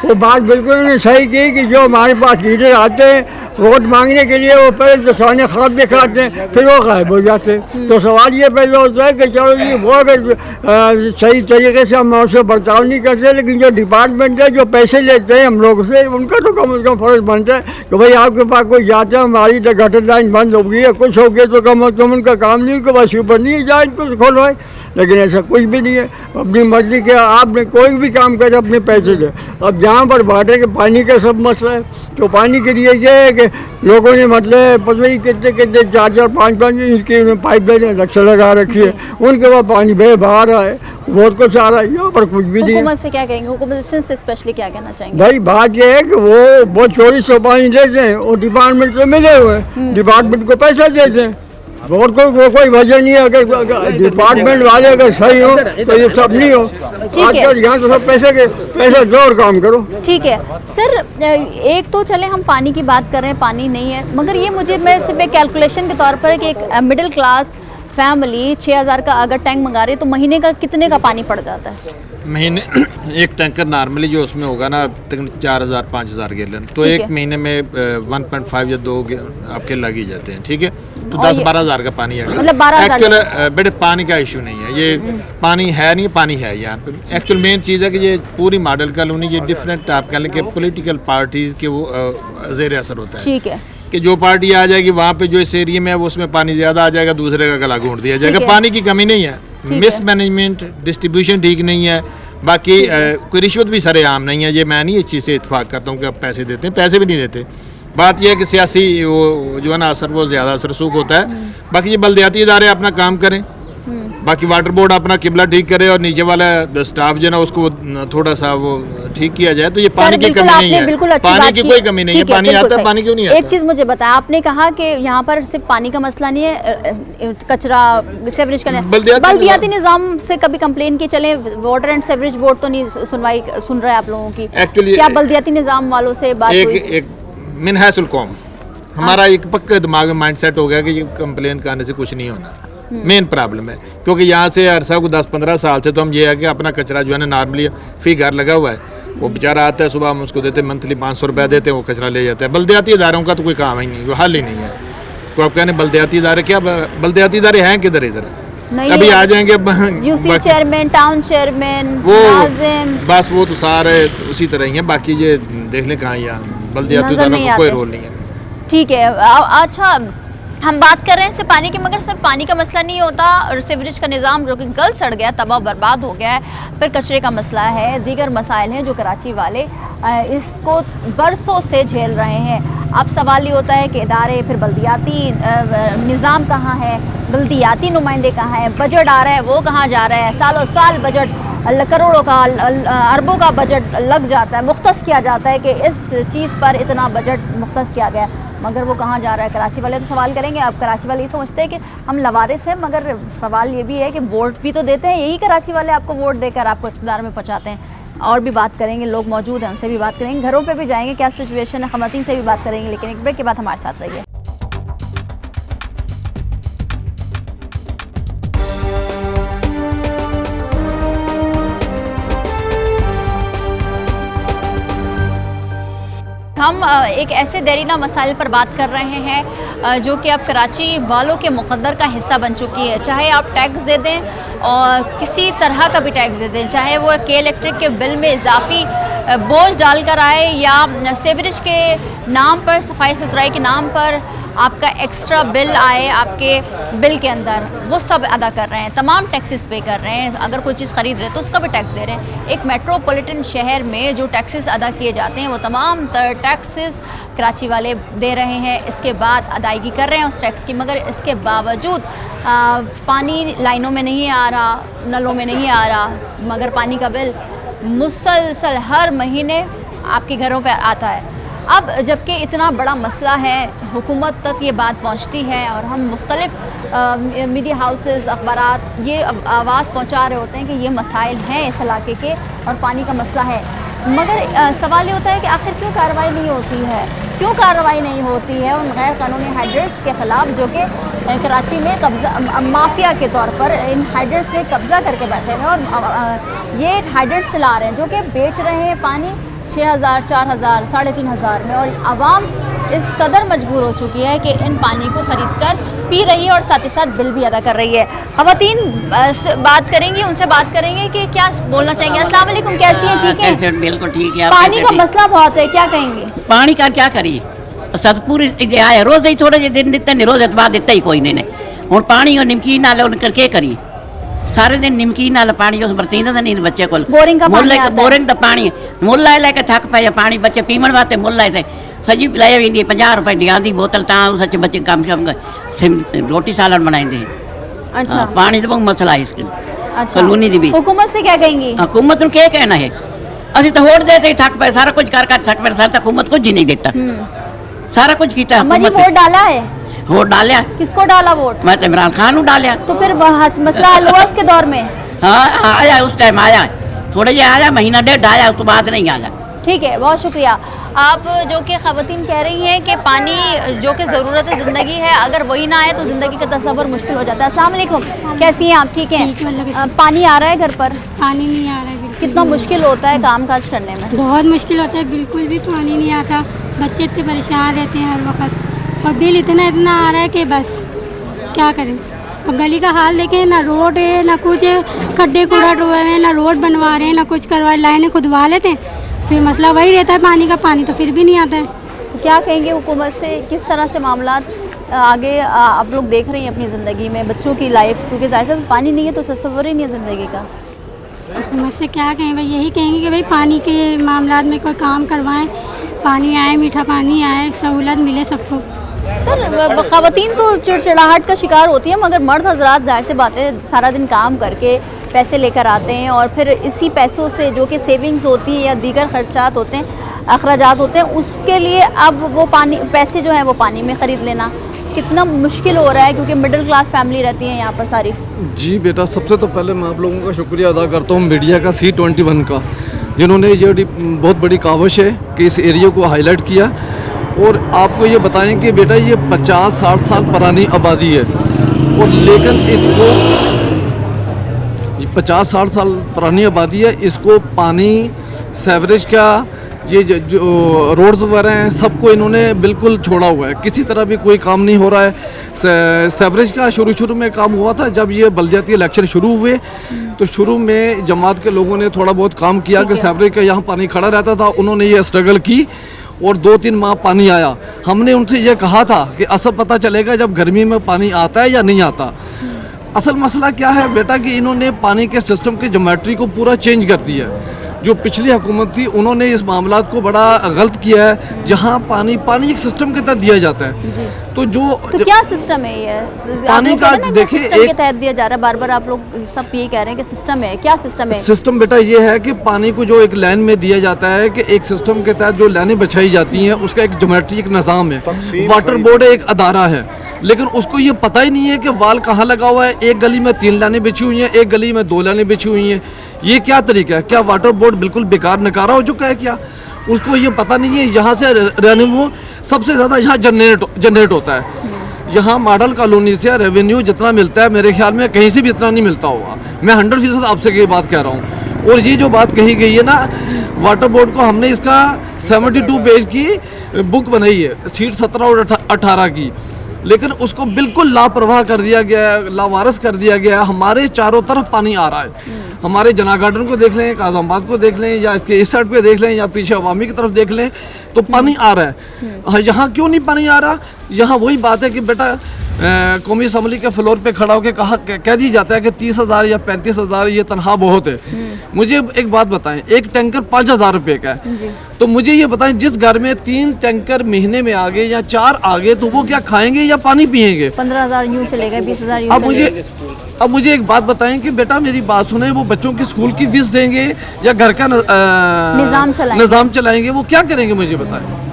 वो बात बिल्कुल नहीं सही की कि जो हमारे पास लीडर आते हैं वोट मांगने के लिए, वो पहले तो सामने ख्वाब दिखाते हैं, फिर वो गायब हो जाते हैं। तो सवाल ये पैदा होता है कि चलो जी वो अगर सही तरीके से हम उनसे बर्ताव नहीं करते, लेकिन जो डिपार्टमेंट है जो पैसे लेते हैं हम लोग से, उनका तो कम से कम फर्ज बनता है कि भाई आपके पास कोई जाता है, हमारी गटर लाइन बंद हो गई है, कुछ हो गया तो कम से कम उनका काम नहीं, उनके पास ऊपर नहीं जाए, इनको खोलवाए। लेकिन ऐसा कुछ भी नहीं है। अपनी मर्जी के आपने कोई भी काम करे अपने पैसे से। अब जहाँ पर वाटर के पानी का सब मसला है, तो पानी के लिए ये है कि लोगों ने मतलब पता नहीं कितने कितने 4-4, 5-5 इंच की पाइपलाइन रक्षा लगा रखी है, उनके बाद पानी बह बाहर रहा है, बहुत कुछ आ रहा है, यहाँ पर कुछ भी नहीं है। हुकूमत से क्या कहेंगे, हुकूमत से स्पेशली क्या कहना चाहेंगे? भाई बात ये है कि वो बहुत चोरी से पानी लेते हैं और डिपार्टमेंट से मिले हुए हैं, डिपार्टमेंट को पैसा देते हैं, और कोई वजह नहीं है। अगर डिपार्टमेंट वाले अगर सही हो तो ये सब नहीं हो। आजकल यहाँ तो सब पैसा दो और काम करो। ठीक है सर, एक तो चले हम पानी की बात कर रहे हैं, पानी नहीं है, मगर ये मैं सिर्फ एक कैलकुलेशन के तौर पर कि एक मिडिल क्लास फैमिली 6000 का अगर टैंक मंगा रही है तो महीने का कितने का पानी पड़ जाता है? महीने एक टैंकर नॉर्मली जो उसमें होगा ना तकरीबन 4000-5000 गैलन, तो एक महीने में 1.5 या 2 आपके लग ही जाते हैं। ठीक है, तो 10-12 हज़ार का पानी है। मतलब 12,000 एक्चुअल बेटे पानी का इशू नहीं है, ये पानी है नहीं, पानी है यहाँ पे। एक्चुअल मेन चीज़ है कि ये पूरी मॉडल कॉलोनी ये डिफरेंट आप कह लें कि पोलिटिकल पार्टीज़ के वो ज़ेर असर होता है। ठीक है, कि जो पार्टी आ जाएगी वहाँ पे जो इस एरिया में है वो उसमें पानी ज़्यादा आ जाएगा, दूसरे का गला घोंट दिया जाएगा। पानी की कमी नहीं है, मिस मैनेजमेंट, डिस्ट्रीब्यूशन ठीक नहीं है, बाकी कोई रिश्वत भी सरेआम नहीं है। ये मैं नहीं इस चीज़ से इत्फाक करता हूँ कि आप पैसे देते हैं, पैसे भी नहीं देते। बात यह है कि सियासी वो जो है ना असर वो ज़्यादा असरसूख होता है। बाकी ये बल्दियाती इदारे अपना काम करें, बाकी वाटर बोर्ड अपना किबला ठीक करे और नीचे वाला स्टाफ जो है ना उसको थोड़ा सा वो ठीक किया जाए, तो ये पानी की कमी नहीं है, पानी की कोई कमी नहीं है, पानी आता है, पानी क्यों नहीं आता? एक चीज़ मुझे बताया, आपने कहा कि यहाँ पर सिर्फ पानी का मसला नहीं है, कचरा सेवरेज का बल्दियाती निज़ाम से कभी कंप्लेन की चले, वाटर एंड सेवरेज बोर्ड तो नहीं सुन रहा है आप लोगों की। क्या बल्दियाती निज़ाम वालों से बात हुई? एक मिनहासुल कौम हमारा एक पक्का दिमाग में माइंड सेट हो गया कि ये कंप्लेन करने से कुछ नहीं होना। मेन प्रॉब्लम है क्योंकि यहाँ से अरसा को 10-15 साल से तो हम ये है कि अपना कचरा जो है ना नॉर्मली फी घर लगा हुआ है, वो बेचारा आता है सुबह हम उसको देते हैं मंथली 500 रुपया देते हैं, वो कचरा ले जाता है। बल्दियाती इदारों का तो कोई काम ही नहीं, वो हल ही नहीं है। तो आप कहने बल्दियाती इदारे, क्या बल्दियाती इदारे हैं किधर? इधर अभी आ जाएंगे चेयरमैन, टाउन चेयरमैन, वो बस वो तो सारे उसी तरह ही है, बाकी ये देख लें कहाँ यहाँ बल्दियाती इदारों का कोई रोल नहीं है। ठीक है, अच्छा हम बात कर रहे हैं सिर्फ पानी की, मगर सिर्फ पानी का मसला नहीं होता, और सीवरेज का निज़ाम जो कि गल सड़ गया, तबाह बर्बाद हो गया है, फिर कचरे का मसला है, दीगर मसाइल हैं जो कराची वाले इसको बरसों से झेल रहे हैं। अब सवाल ये होता है कि इदारे, फिर बल्दियाती निज़ाम कहाँ है, बल्दियाती नुमाइंदे कहाँ हैं, बजट आ रहा है वो कहाँ जा रहा है, सालों साल बजट करोड़ों का अरबों का बजट लग जाता है, मुख्तस किया जाता है कि इस चीज़ पर इतना बजट मुख्तस किया गया, मगर वो कहाँ जा रहा है? कराची वाले तो सवाल करेंगे। अब कराची वाले ये समझते हैं कि हम लवारिस हैं, मगर सवाल ये भी है कि वोट भी तो देते हैं, यही कराची वाले आपको वोट देकर आपको इक़्तिदार में पहुँचाते हैं। और भी बात करेंगे, लोग मौजूद हैं, उनसे भी बात करेंगे, घरों पे भी जाएंगे, क्या सिचुएशन है, ख़वातीन से भी बात करेंगे, लेकिन एक ब्रेक के बाद हमारे साथ रहिए। हम एक ऐसे देरीना मसाइल पर बात कर रहे हैं जो कि अब कराची वालों के मुक़द्दर का हिस्सा बन चुकी है। चाहे आप टैक्स दे दें और किसी तरह का भी टैक्स दे दें, चाहे वो के इलेक्ट्रिक के बिल में इजाफी बोझ डालकर आए या सेवरेज के नाम पर, सफाई सुथराई के नाम पर आपका एक्स्ट्रा बिल आए आपके बिल के अंदर, वो सब अदा कर रहे हैं, तमाम टैक्सेस पे कर रहे हैं। अगर कोई चीज़ ख़रीद रहे हैं तो उसका भी टैक्स दे रहे हैं। एक मेट्रोपॉलिटन शहर में जो टैक्सेस अदा किए जाते हैं वो तमाम टैक्सेस कराची वाले दे रहे हैं, इसके बाद अदायगी कर रहे हैं उस टैक्स की, मगर इसके बावजूद पानी लाइनों में नहीं आ रहा, नलों में नहीं आ रहा, मगर पानी का बिल मुसलसल हर महीने आपके घरों पर आता है। अब जबकि इतना बड़ा मसला है, हुकूमत तक ये बात पहुंचती है और हम मुख्तलिफ मीडिया हाउसेस, अखबारात ये आवाज़ पहुंचा रहे होते हैं कि ये मसाइल हैं इस इलाके के और पानी का मसला है, मगर सवाल ये होता है कि आखिर क्यों कार्रवाई नहीं होती है? क्यों कार्रवाई नहीं होती है उन गैर कानूनी हाइड्रेट्स के ख़िलाफ़ जो कि कराची में कब्ज़ा माफिया के तौर पर इन हाइड्रेट्स में कब्ज़ा करके बैठे हुए और ये हाइड्रेट्स चला रहे हैं जो कि बेच रहे हैं पानी 6000, 4000, 3500 में, और आवाम इस कदर मजबूर हो चुकी है कि इन पानी को ख़रीद कर पी रही है और साथ ही साथ बिल भी अदा कर रही है। ख़वातीन बात करेंगे, उनसे बात करेंगे कि क्या बोलना चाहेंगे। अस्सलाम वालेकुम, कैसी हैं? ठीक है, बिल्कुल ठीक है। पानी का मसला बहुत है, क्या कहेंगे? पानी का क्या करिए, सतपूरी गया है, रोज़ ही थोड़े दिन देते हैं, रोज़ एतबार देता ही कोई नहीं। हूँ पानी और नमकीन नाले करके करिए, सारे दिन निमकीन नाल पानी उस बरतींदा नहीं बच्चे को बोरिंग का पानी आता है। बोरिंग दा पानी मुल लेके थक पे पानी बच्चे पीवन वास्ते मुल लाए थे सजी पिलाई वेंदी 50 रुपए दी आंदी बोतल ता उस च बच्चे काम रोटी सालन बनाइंदे। अच्छा पानी तो बहुत मसला है इसके अच्छा कॉलोनी दी भी हुकूमत से क्या कहेंगी? हुकूमत को क्या कहना है असि तो वोट देते ही थक पे सारा कुछ कर थक पे सारा हुकूमत कुछ ही नहीं देता सारा कुछ कीता अम्मा जी वोट डाला है? वोट डालिया। किसको डाला वोट? मैं तो इमरान खान डालिया। तो फिर मसला हल हुआ उसके दौर में? हाँ आया उस टाइम आया थोड़ा ये आया महीना डेढ़ आया उसके बाद नहीं आया। ठीक है बहुत शुक्रिया। आप जो कि ख़वातीन कह रही हैं कि पानी जो कि ज़रूरत ज़िंदगी है अगर वही ना आए तो ज़िंदगी का तस्वर मुश्किल हो जाता है। अस्सलाम वालेकुम, कैसी हैं आप? ठीक हैं। पानी आ रहा है घर पर? पानी नहीं आ रहा है बिल्कुल। कितना मुश्किल होता है काम काज करने में? बहुत मुश्किल होता है, बिल्कुल भी पानी नहीं आता। बच्चे इतने परेशान रहते हैं हर वक्त और बिल इतना आ रहा है कि बस क्या करें। और गली का हाल देखें, ना रोड है ना कुछ है, खड्डे कूड़ा हुए हैं, ना रोड बनवा रहे हैं ना कुछ करवा, लाइनें खुदवा लेते हैं फिर मसला वही रहता है पानी का। पानी तो फिर भी नहीं आता है। तो क्या कहेंगे हुकूमत से, किस तरह से मामला आगे आप लोग देख रही हैं अपनी ज़िंदगी में, बच्चों की लाइफ, क्योंकि ज़ाहिर है पानी नहीं है तो तस्वर ही नहीं है ज़िंदगी का। हुकूमत से क्या कहें भाई, यही कहेंगे कि भाई पानी के मामला में कोई काम करवाएं, पानी आए, मीठा पानी आए, सहूलत मिले सबको। सर ख़वातीन तो चिड़चिड़ाहट का शिकार होती है मगर मर्द हजरात जाहिर से बात है सारा दिन काम करके पैसे लेकर आते हैं और फिर इसी पैसों से जो कि सेविंग्स होती है या दीगर खर्चात होते हैं, अखराजात होते हैं, उसके लिए अब वो पैसे जो हैं वो पानी में ख़रीद लेना कितना मुश्किल हो रहा है क्योंकि मिडिल क्लास फैमिली रहती है यहाँ पर सारी। जी बेटा, सबसे तो पहले मैं आप लोगों का शुक्रिया अदा करता हूँ मीडिया का, C21 का, जिन्होंने ये बहुत बड़ी काविश है कि इस एरिया को हाईलाइट किया। और आपको ये बताएं कि बेटा ये 50-60 साल पुरानी आबादी है और लेकिन इसको 50-60 साल पुरानी आबादी है, इसको पानी, सेवरेज का, ये जो रोड्स वगैरह हैं सबको इन्होंने बिल्कुल छोड़ा हुआ है। किसी तरह भी कोई काम नहीं हो रहा है। सेवरेज का शुरू में काम हुआ था जब ये बलदियाती इलेक्शन शुरू हुए तो शुरू में जमात के लोगों ने थोड़ा बहुत काम किया कि सेवरेज का यहाँ पानी खड़ा रहता था, उन्होंने ये स्ट्रगल की और 2-3 माह पानी आया। हमने उनसे ये कहा था कि असल पता चलेगा जब गर्मी में पानी आता है या नहीं आता। असल मसला क्या है बेटा कि इन्होंने पानी के सिस्टम की ज्योमेट्री को पूरा चेंज कर दिया है। जो पिछली हुकूमत थी उन्होंने इस मामला को बड़ा गलत किया है, जहाँ पानी एक सिस्टम के तहत दिया जाता है। तो क्या सिस्टम है ये पानी का? देखिए एक के तहत दिया जा रहा है, बार बार आप लोग सब ये कह रहे हैं कि सिस्टम है। क्या सिस्टम है? सिस्टम बेटा ये है कि पानी को जो एक लाइन में दिया जाता है कि एक सिस्टम के तहत जो लाइनें बिछाई जाती हैं उसका एक ज्योमेट्री, एक निज़ाम है। वाटर बोर्ड एक अदारा है लेकिन उसको ये पता ही नहीं है कि वाल कहाँ लगा हुआ है। एक गली में 3 लाइनें बिछी हुई हैं, एक गली में 2 लाइनें बिछी हुई हैं। ये क्या तरीका है? क्या वाटर बोर्ड बिल्कुल बेकार नकारा हो चुका है क्या? उसको ये पता नहीं है। यहाँ से रेवेन्यू सबसे ज़्यादा यहाँ जनरेट होता है। यहाँ मॉडल कॉलोनी से रेवेन्यू जितना मिलता है मेरे ख्याल में कहीं से भी इतना नहीं मिलता होगा। मैं 100% आपसे ये बात कह रहा हूँ। और ये जो बात कही गई है ना वाटर बोर्ड को, हमने इसका 72 पेज की बुक बनाई है, शीट 17 और 18 की, लेकिन उसको बिल्कुल लापरवाह कर दिया गया है, लावारस कर दिया गया है। हमारे चारों तरफ पानी आ रहा है। हमारे जना गार्डन को देख लें, काज़ाबाद को देख लें, या इसके इस साइड पे देख लें, या पीछे अवामी की तरफ देख लें तो पानी आ रहा है। यहाँ क्यों नहीं पानी आ रहा? यहाँ वही बात है कि बेटा कौमी असम्बली के फ्लोर पे खड़ा होकर कह दी जाता है कि 30,000 या 35,000 ये तनख्वाह बहुत है। मुझे एक बात बताएं, एक टैंकर 5,000 रुपये का है, तो मुझे ये बताएं जिस घर में 3 टैंकर महीने में आ गए या 4 आ गए तो वो क्या खाएंगे या पानी पिएंगे? 15,000 यूँ चलेगा, 20,000 यूँ। अब मुझे एक बात बताएं कि बेटा मेरी बात सुने, वो बच्चों की स्कूल की फीस देंगे या घर का निज़ाम चलाएंगे? वो क्या करेंगे मुझे बताएं।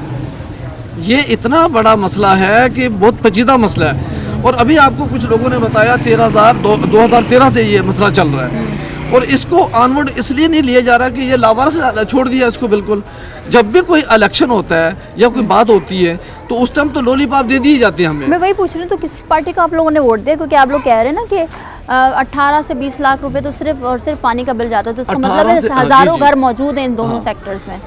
ये इतना बड़ा मसला है कि बहुत पेचीदा मसला है। और अभी आपको कुछ लोगों ने बताया 2013 से ये मसला चल रहा है और इसको ऑनवर्ड इसलिए नहीं लिया जा रहा कि ये लावारस छोड़ दिया इसको बिल्कुल। जब भी कोई इलेक्शन होता है या कोई बात होती है तो उस टाइम तो लॉलीपॉप दे दी जाती है हमें। मैं वही पूछ रही हूँ, तो किस पार्टी का आप लोगों ने वोट दिया? क्योंकि आप लोग कह रहे हैं ना कि 18 से 20 लाख रुपए तो सिर्फ और सिर्फ पानी का बिल जाता है, तो इसका मतलब है हज़ारों घर मौजूद हैं इन दोनों सेक्टर्स में।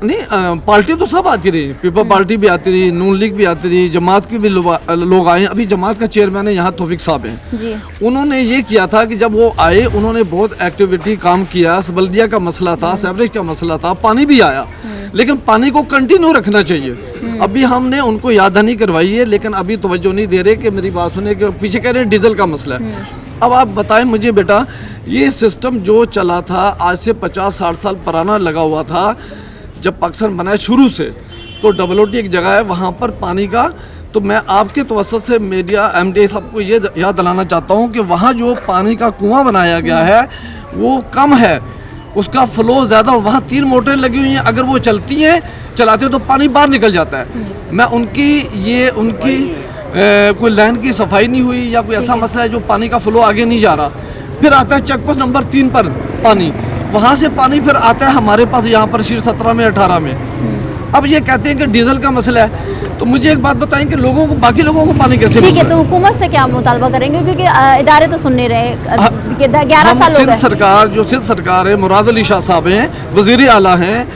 नहीं, पार्टी तो सब आती रही, पीपल पार्टी भी आती रही, नून लीग भी आती रही, जमात के भी लोग आए। अभी जमात का चेयरमैन है यहाँ तौफीक साहब हैं जी। उन्होंने ये किया था कि जब वो आए उन्होंने बहुत एक्टिविटी काम किया। बल्दिया का मसला था, सेवरेज का मसला था, पानी भी आया, लेकिन पानी को कंटिन्यू रखना चाहिए। अभी हमने उनको याद नहीं करवाई है लेकिन अभी तवज्जो नहीं दे रहे कि मेरी बात सुने कि पीछे कह रहे हैं डीजल का मसला है। अब आप बताएं मुझे बेटा, ये सिस्टम जो चला था आज से 50-60 साल पुराना लगा हुआ था, जब पाकिस्तान बनाया शुरू से, तो डबलोटी एक जगह है वहाँ पर पानी का, तो मैं आपके तवज्जुह से मीडिया MD साहब को ये याद दिलाना चाहता हूँ कि वहाँ जो पानी का कुआं बनाया गया है वो कम है, उसका फ्लो ज़्यादा, वहाँ 3 मोटरें लगी हुई हैं, अगर वो चलती हैं चलाते हो तो पानी बाहर निकल जाता है। मैं उनकी कोई लाइन की सफाई नहीं हुई या कोई ऐसा मसला है जो पानी का फ्लो आगे नहीं जा रहा। फिर आता है चेक पोस्ट नंबर 3 पर पानी, वहाँ से पानी फिर आता है हमारे पास यहाँ पर शीर 17 में 18 में। अब ये कहते हैं कि डीजल का मसला है, तो मुझे एक बात बताएं कि लोगों को, बाकी लोगों को पानी कैसे ठीक है, तो हुकूमत से क्या मुतालबा करेंगे, क्योंकि इदारे तो सुन नहीं रहे, 11 साल हो गए। सिंध सरकार है, मुराद अली शाह साहब हैं, वज़ीर आला हैं,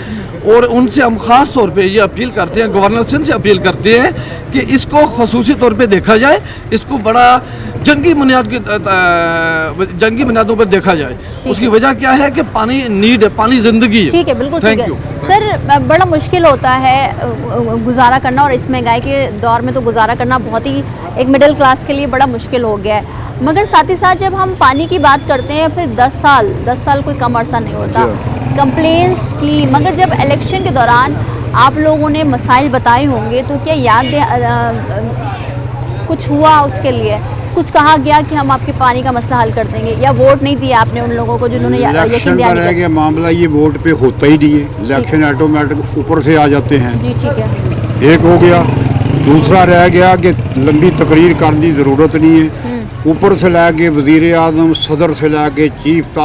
और उनसे हम ख़ास तौर पे ये अपील करते हैं, गवर्नर सिंध से अपील करते हैं कि इसको खसूसी तौर पे देखा जाए, इसको बड़ा जंगी बुनियादों पर देखा जाए। उसकी वजह क्या है कि पानी नीड है, पानी ज़िंदगी है। ठीक है, बिल्कुल ठीक है। थैंक यू सर, बड़ा मुश्किल होता है गुजारा करना, और इस महंगाई के दौर में तो गुजारा करना बहुत ही एक मिडिल क्लास के लिए बड़ा मुश्किल हो गया है। मगर साथ ही साथ जब हम पानी की बात करते हैं, फिर 10 साल कोई कम अरसा नहीं होता कंप्लेंट्स की। मगर जब इलेक्शन के दौरान आप लोगों ने मसाइल बताए होंगे, तो क्या कुछ हुआ उसके लिए, कुछ कहा गया कि हम आपके पानी का मसला हल कर देंगे, या वोट नहीं दिया आपने उन लोगों को जिन्होंने इलेक्शन का रह गया मामला, ये वोट पे होता ही नहीं है, इलेक्शन ऑटोमेटिक ऊपर से आ जाते हैं। जी ठीक है, एक हो गया। दूसरा रह गया कि लंबी तकरीर करने की ज़रूरत नहीं है, ऊपर से ला के वज़ीर आज़म, सदर से ला के चीफ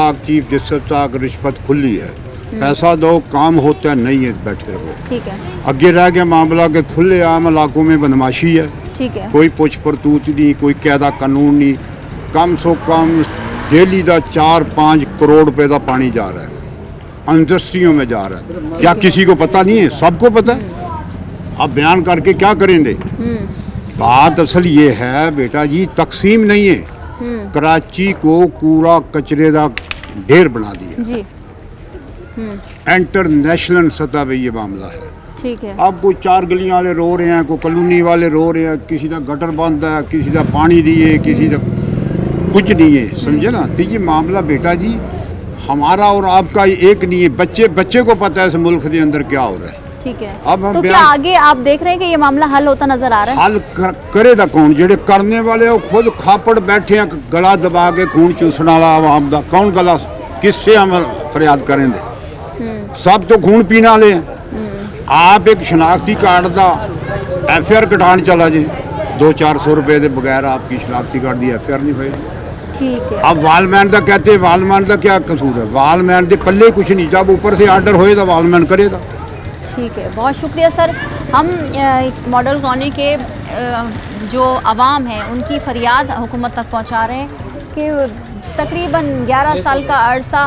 जस्टिस तक रिश्वत खुली है, पैसा दो काम होता नहीं है, बैठे रहो। ठीक है। अगे रह गया मामला कि खुले आम इलाकों में बदमाशी है, ठीक है, कोई पुछ परतूत नहीं, कोई कायदा कानून नहीं, कम सो कम डेली का 4-5 करोड़ रुपए का पानी जा रहा है, इंडस्ट्रियों में जा रहा है। क्या किसी को पता नहीं है? सबको पता है। अब बयान करके क्या करेंगे? बात असल ये है बेटा जी, तकसीम नहीं है, कराची को कूड़ा कचरे का ढेर बना दिया, इंटरनेशनल सतह पे ये मामला है। ठीक है। अब कोई 4 गलियां वाले रो रहे हैं, कोई कॉलोनी वाले रो रहे हैं, किसी का गटर बंद है, किसी का पानी नहीं है, किसी का कुछ नहीं है, समझे ना? तो ये मामला बेटा जी हमारा और आपका एक नहीं है, बच्चे को पता है इस मुल्क के अंदर क्या हो रहा है। ठीक है। अब हम तो क्या आगे आप देख रहे हैं कि ये मामला हल होता नजर आ रहा है? हल करेगा कौन? जेडे करने वाले वो खुद खापड़ बैठे हैं, गला दबा के खून चूसने वाला आवाम दा कौन गला, किससे हम फरियाद करेंगे? सब तो खून पीने वाले हैं। आप एक शनाख्ती कार्ड का FIR कटान चला जे 200-400 रुपए के बगैर आपकी शनाख्ती कार्ड की FIR नहीं होगी। ठीक है। अब वालमैन का कहते हैं, वालमैन का क्या कसूर है? वालमैन के पल्ले कुछ नहीं, जब ऊपर से आर्डर होएगा वालमैन करेगा। ठीक है, बहुत शुक्रिया सर। हम मॉडल कॉलोनी के जो आवाम है उनकी फरियाद हुकूमत तक पहुंचा रहे हैं कि तकरीबन 11 साल का अरसा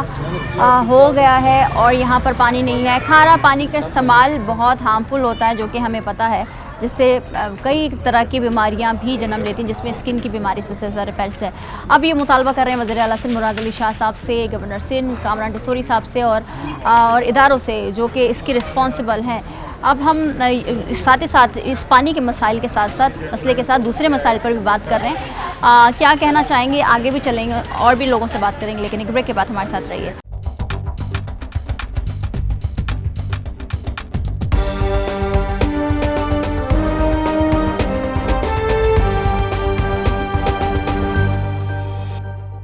हो गया है और यहाँ पर पानी नहीं है। खारा पानी का इस्तेमाल बहुत हार्मफुल होता है, जो कि हमें पता है, जिससे कई तरह की बीमारियां भी जन्म लेती हैं, जिसमें स्किन की बीमारी सबसे ज़्यादा फैलस है। अब ये मुतालबा कर रहे हैं वज़ीर आला सिंध मुराद अली शाह साहब से, गवर्नर सिंध कामरान टिसोरी साहब से और इदारों से जो कि इसकी रिस्पॉन्सिबल हैं। अब हम साथ ही साथ इस पानी के मसाइल के साथ साथ मसले के साथ दूसरे मसाइल पर भी बात कर रहे हैं। क्या कहना चाहेंगे? आगे भी चलेंगे और भी लोगों से बात करेंगे, लेकिन एक ब्रेक के बाद हमारे साथ रहिए।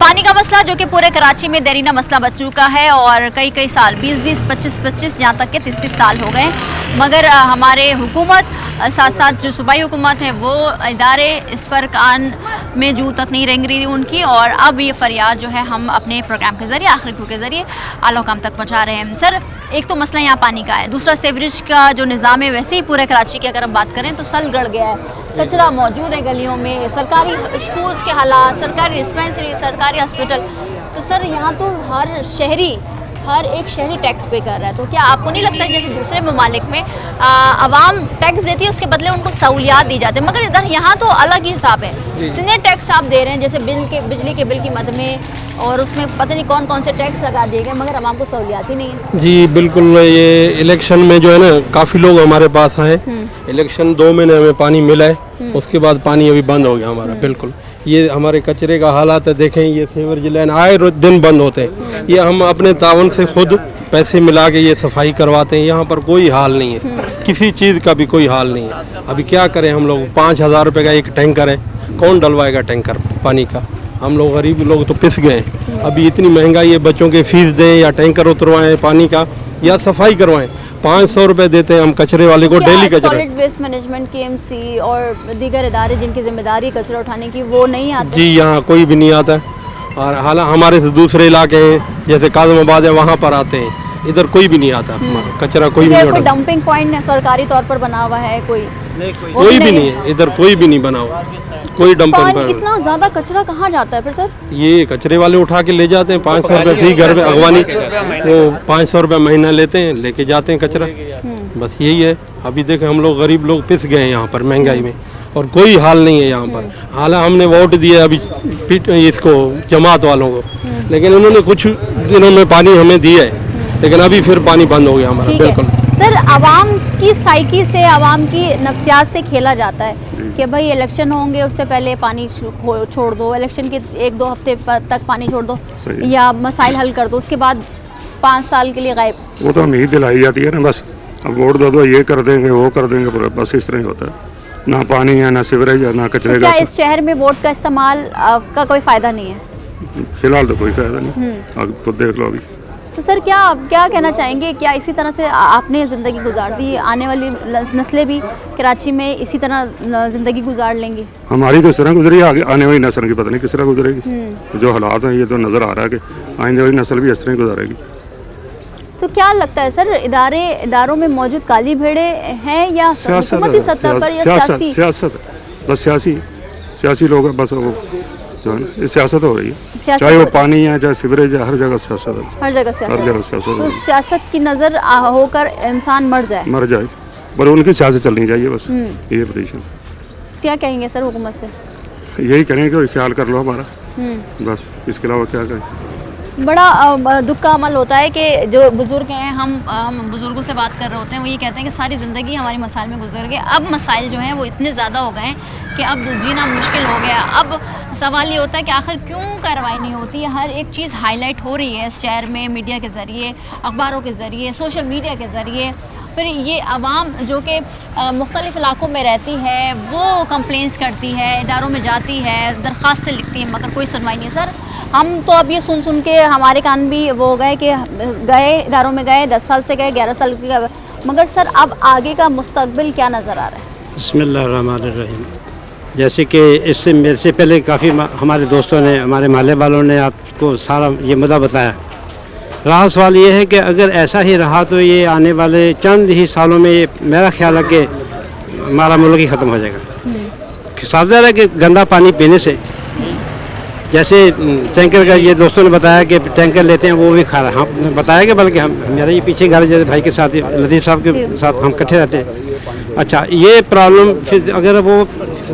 पानी का मसला जो कि पूरे कराची में देरीना मसला बच चुका है और कई साल 20-20, 25-25, यहाँ तक के 30-30 साल हो गए, मगर हमारे हुकूमत साथ साथ जो सूबाई हुकूमत है वो इदारे इस पर कान में जू तक नहीं रेंग रही उनकी। और अब ये फरियाद जो है हम अपने प्रोग्राम के ज़रिए, आखिरी क्यू के ज़रिए आला हुकाम तक पहुँचा रहे हैं। सर, एक तो मसला यहाँ पानी का है, दूसरा सीवरेज का जो निज़ाम है, वैसे ही पूरे कराची की अगर हम बात करें तो सल गड़ गया है, कचरा मौजूद है गलियों में, सरकारी स्कूल्स के हालात, सरकारी डिस्पेंसरी, सरकारी हॉस्पिटल। तो सर यहाँ तो हर एक शहरी टैक्स पे कर रहा है, तो क्या आपको नहीं लगता है जैसे दूसरे ममालिक में आवाम टैक्स देती है, उसके बदले उनको सहूलियात दी जाती है, मगर इधर यहाँ तो अलग ही हिसाब है। जितने टैक्स आप दे रहे हैं, जैसे बिजली के बिल की मद में, और उसमें पता नहीं कौन से टैक्स लगा दिए गए, मगर आवाम को सहूलियात ही नहीं है। जी बिल्कुल, ये इलेक्शन में जो है ना, काफ़ी लोग हमारे पास आए, इलेक्शन 2 महीने हमें पानी मिला है, उसके बाद पानी अभी बंद हो गया हमारा। बिल्कुल ये हमारे कचरे का हालात है, देखें ये सीवरेज लाइन आए दिन बंद होते हैं। ये हम अपने तावन से खुद पैसे मिला के ये सफाई करवाते हैं। यहाँ पर कोई हाल नहीं है, किसी चीज़ का भी कोई हाल नहीं है। अभी क्या करें हम लोग, 5,000 रुपये का एक टैंकर है, कौन डलवाएगा टैंकर पानी का? हम लोग गरीब लोग तो पिस गए। अभी इतनी महंगाई है, बच्चों के फीस दें या टैंकर उतरवाएं पानी का या सफाई करवाएं, 500 रुपये देते हैं हम कचरे वाले को डेली कचरा। सॉलिड वेस्ट मैनेजमेंट KMC और दीगर इदारे जिनकी जिम्मेदारी कचरा उठाने की, वो नहीं आते? जी, यहाँ कोई भी नहीं आता। और हालांकि हमारे से दूसरे इलाके हैं जैसे काजमाबाद है, वहाँ पर आते हैं, इधर कोई भी नहीं आता। कचरा कोई भी नहीं उठाता। डंपिंग पॉइंट सरकारी तौर पर बना हुआ है कोई भी नहीं है, इधर कोई भी नहीं बना हुआ, कोई डंपिंग पॉइंट। इतना ज्यादा कचरा कहाँ जाता है फिर सर? ये कचरे वाले उठा के ले जाते हैं, 500 रुपये फी घर में अगवानी, वो 500 रुपये महीना लेते हैं, लेके जाते हैं कचरा। बस यही है। अभी देखें हम लोग गरीब लोग पिस गए हैं यहाँ पर महंगाई में, और कोई हाल नहीं है यहाँ पर। हालांकि हमने वोट दिया अभी इसको जमात वालों को, लेकिन उन्होंने कुछ दिनों में पानी हमें दिया है, लेकिन अभी फिर पानी बंद हो गया हमारा। बिल्कुल सर, आवाम की साइकी से, आवाम की नफ्सियात से खेला जाता है कि भाई इलेक्शन होंगे उससे पहले पानी छोड़ दो, इलेक्शन के 1-2 हफ्ते तक पानी छोड़ दो या मसाइल हल कर दो, उसके बाद 5 साल के लिए गायब। वो तो हमें ही दिलाई जाती है ना, बस अब वोट दो, ये कर देंगे वो कर देंगे, बस इस तरह ही होता है। ना पानी है, ना सीवरेज है, ना कचरे का। क्या इस शहर में वोट का इस्तेमाल का कोई फ़ायदा नहीं है? फिलहाल तो कोई फायदा नहीं, आप खुद देख लो अभी। तो सर क्या कहना चाहेंगे, क्या इसी तरह से आपने ज़िंदगी गुजार दी, आने वाली नस्लें भी कराची में इसी तरह ज़िंदगी गुजार लेंगी? हमारी तो इस तरह गुजरी, आगे आने वाली नस्ल की पता नहीं किस तरह गुजरेगी। जो हालात हैं ये तो नज़र आ रहा है कि आने वाली नस्ल भी इस तरह गुजारेगी। तो क्या लगता है सर, इदारों में मौजूद काली भेड़े हैं या हुकूमती सतह पर या सियासत बस सियासी लोग बस वो जो है ना सियासत हो रही है, चाहे वो पानी है चाहे सीवरेज है, हर जगह सियासत है, हर जगह सियासत। तो सियासत की नज़र होकर इंसान मर जाए पर उनकी सियासत चलनी चाहिए, बस ये पोजीशन। क्या कहेंगे सर हुकूमत से? यही करेंगे कि ख्याल कर लो हमारा, बस इसके अलावा क्या करें। बड़ा दुख का अमल होता है कि जो बुज़ुर्ग हैं, हम बुज़ुर्गों से बात कर रहे होते हैं, वो ये कहते हैं कि सारी ज़िंदगी हमारी मसाइल में गुजर गए, अब मसाइल जो हैं वो इतने ज़्यादा हो गए हैं कि अब जीना मुश्किल हो गया। अब सवाल ये होता है कि आखिर क्यों कार्रवाई नहीं होती है? हर एक चीज़ हाईलाइट हो रही है इस शहर में, मीडिया के ज़रिए, अखबारों के ज़रिए, सोशल मीडिया के ज़रिए। फिर ये आवाम जो कि मुख्तलिफ़ इलाकों में रहती है वो कंप्लेंट्स करती है, इदारों में जाती है, दरख्वास्त से लिखती है, मगर कोई सुनवाई नहीं। सर, हम तो अब ये सुन के हमारे कान भी वो गए कि गए इदारों में गए, 10 साल से गए, 11 साल के गए, मगर सर अब आगे का मुस्तकबिल क्या नज़र आ रहा है? बिस्मिल्लाहिर्रहमानिर्रहीम। जैसे कि इससे मेरे से पहले काफ़ी हमारे दोस्तों ने, हमारे मोहल्ले वालों ने आपको सारा ये मुद्दा बताया। रहा सवाल ये है कि अगर ऐसा ही रहा तो ये आने वाले चंद ही सालों में मेरा ख्याल है कि हमारा मुल्क ही ख़त्म हो जाएगा। साफ है कि गंदा पानी पीने से, जैसे टैंकर का ये दोस्तों ने बताया कि टैंकर लेते हैं वो भी खा रहा है, हम बताया कि बल्कि हम मेरा ये पीछे घर जैसे भाई के साथ लतीफ़ साहब के साथ हम इकट्ठे रहते हैं। अच्छा, ये प्रॉब्लम फिर अगर वो